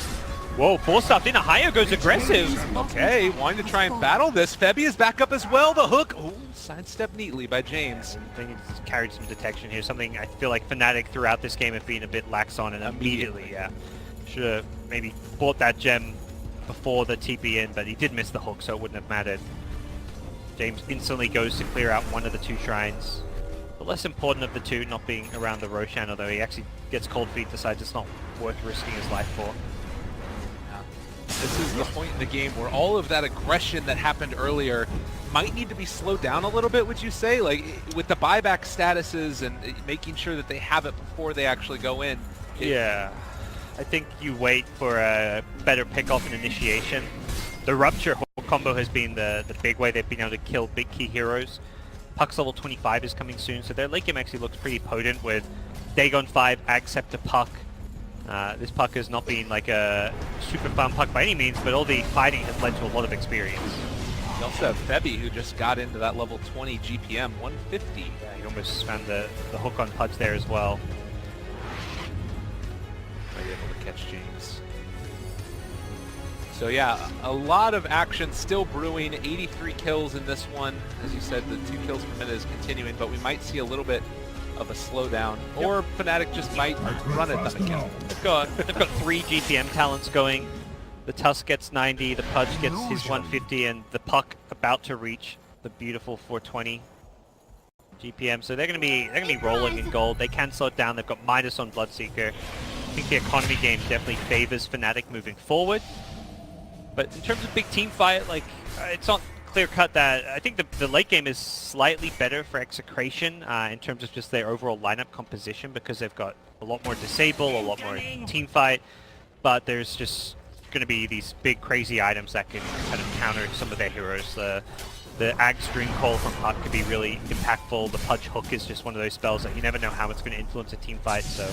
Speaker 2: Whoa, force-stuffed in. Ohio goes aggressive.
Speaker 1: Okay, wanting to try and battle this. Febby is back up as well. The hook, ooh, sidestepped neatly by James.
Speaker 2: I think he's carried some detection here. Something I feel like Fnatic throughout this game have been a bit lax on, and immediately, yeah. Should have maybe bought that gem before the TP in, but he did miss the hook, so it wouldn't have mattered. James instantly goes to clear out one of the 2 shrines. The less important of the 2 not being around the Roshan, although he actually gets cold feet, decides it's not worth risking his life for.
Speaker 1: This is the point in the game where all of that aggression that happened earlier might need to be slowed down a little bit, would you say? Like, with the buyback statuses and making sure that they have it before they actually go in.
Speaker 2: Yeah. I think you wait for a better pick-off and initiation. The Rupture hook combo has been the big way they've been able to kill big key heroes. Puck's level 25 is coming soon, so their late game actually looks pretty potent with Dagon 5, Acceptor Puck. This Puck has not been like a super fun Puck by any means, but all the fighting has led to a lot of experience.
Speaker 1: You also have Febby, who just got into that level 20 GPM, 150.
Speaker 2: Yeah, he almost found the hook on Pudge there as well.
Speaker 1: Are you able to catch James? So yeah, a lot of action still brewing. 83 kills in this one. As you said, the 2 kills per minute is continuing, but we might see a little bit of a slowdown, or Fnatic just might run it on again.
Speaker 2: They've got 3 GPM talents going. The Tusk gets 90, the Pudge gets his 150, and the Puck about to reach the beautiful 420 GPM. So they're gonna be rolling in gold. They can slow it down. They've got minus on Bloodseeker. I think the economy game definitely favors Fnatic moving forward. But in terms of big team fight, like it's not clear cut that I think the late game is slightly better for Execration in terms of just their overall lineup composition, because they've got a lot more disable, a lot more team fight, but there's just going to be these big crazy items that can kind of counter some of their heroes. The Ag String Call from Puck could be really impactful. The Pudge Hook is just one of those spells that you never know how it's going to influence a team fight. So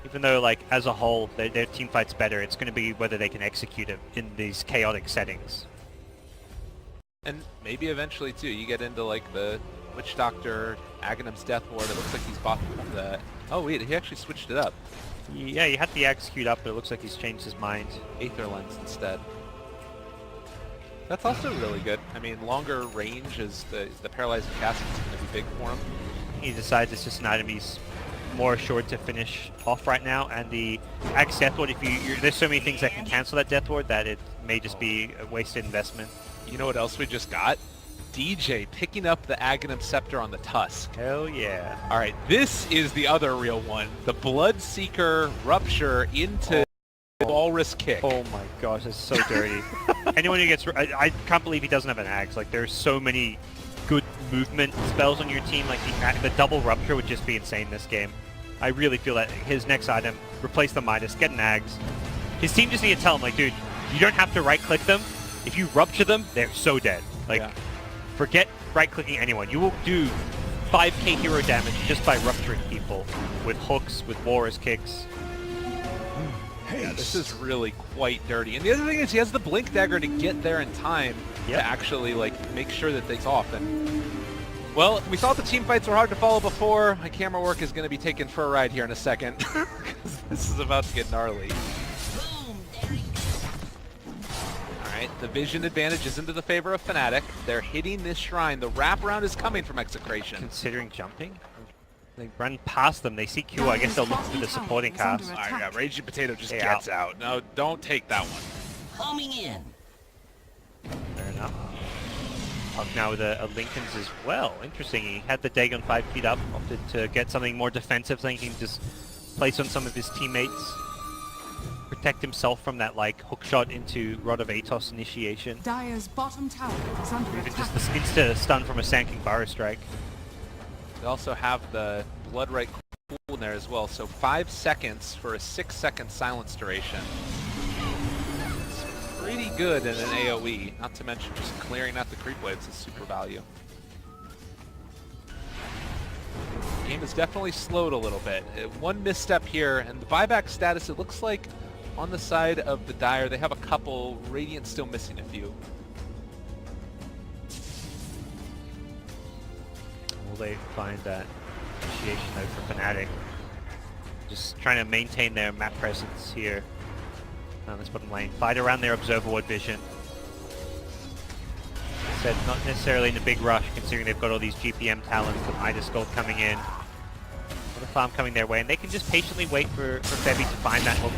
Speaker 2: even though like as a whole their team fight's better, it's going to be whether they can execute it in these chaotic settings.
Speaker 1: And maybe eventually too, you get into like the Witch Doctor, Aghanim's Death Ward. It looks like he's bought the... Oh wait, he actually switched it up.
Speaker 2: Yeah, he had the execute up, but it looks like he's changed his mind.
Speaker 1: Aether Lens instead. That's also really good. I mean, longer range is the Paralyzing Casket is going to be big for him.
Speaker 2: He decides it's just an item he's more assured to finish off right now, and the Axe Death Ward, there's so many things that can cancel that Death Ward that it may just be a wasted investment.
Speaker 1: You know what else we just got? DJ picking up the Aghanim Scepter on the Tusk.
Speaker 2: Hell yeah.
Speaker 1: Alright, this is the other real one. The Bloodseeker Rupture into Walrus Kick.
Speaker 2: Oh my gosh, that's so dirty. Anyone who gets... I can't believe he doesn't have an Axe. Like, there's so many good movement spells on your team. Like, the double Rupture would just be insane this game. I really feel that his next item, replace the Midas, get an Axe. His team just need to tell him, like, dude, you don't have to right-click them. If you Rupture them, they're so dead. Like, forget right-clicking anyone. You will do 5k hero damage just by rupturing people with hooks, with Walrus Kicks.
Speaker 1: Yeah, this is really quite dirty. And the other thing is he has the Blink Dagger to get there in time to actually like make sure that it's off. And well, we thought the team fights were hard to follow before. My camera work is going to be taken for a ride here in a second. Because this is about to get gnarly. The vision advantage is into the favor of Fnatic. They're hitting this shrine. The wraparound is coming from Execration.
Speaker 2: Considering jumping? They run past them. They see Q. I guess they'll look for the supporting cast.
Speaker 1: Alright, yeah, Raging Potato just gets out. No, don't take that one.
Speaker 7: Homing in.
Speaker 2: Fair enough. Puck now with a Lincoln's as well. Interesting. He had the Dagon 5 feet up. Opted to get something more defensive, thinking he can just place on some of his teammates. Protect himself from that like hook shot into Rod of Atos initiation.
Speaker 4: Dire's bottom tower is under
Speaker 2: Even
Speaker 4: attack.
Speaker 2: just the insta stun from a Sand King Burrow Strike.
Speaker 1: They also have the Blood Right cool in there as well, so 5 seconds for a 6-second silence duration. It's pretty good in an AoE, not to mention just clearing out the creep waves is super value. The game has definitely slowed a little bit. One misstep here, and the buyback status, it looks like on the side of the Dire, they have a couple. Radiant's still missing a few.
Speaker 2: Will they find that initiation though for Fnatic? Just trying to maintain their map presence here. on this bottom lane. Fight around their observer ward vision. Said not necessarily in a big rush, considering they've got all these GPM talents, the Midas Gold coming in. A farm coming their way, and they can just patiently wait for Febby to find that hook.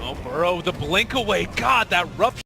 Speaker 1: Oh, Burrow, the blink away. God, that rupture.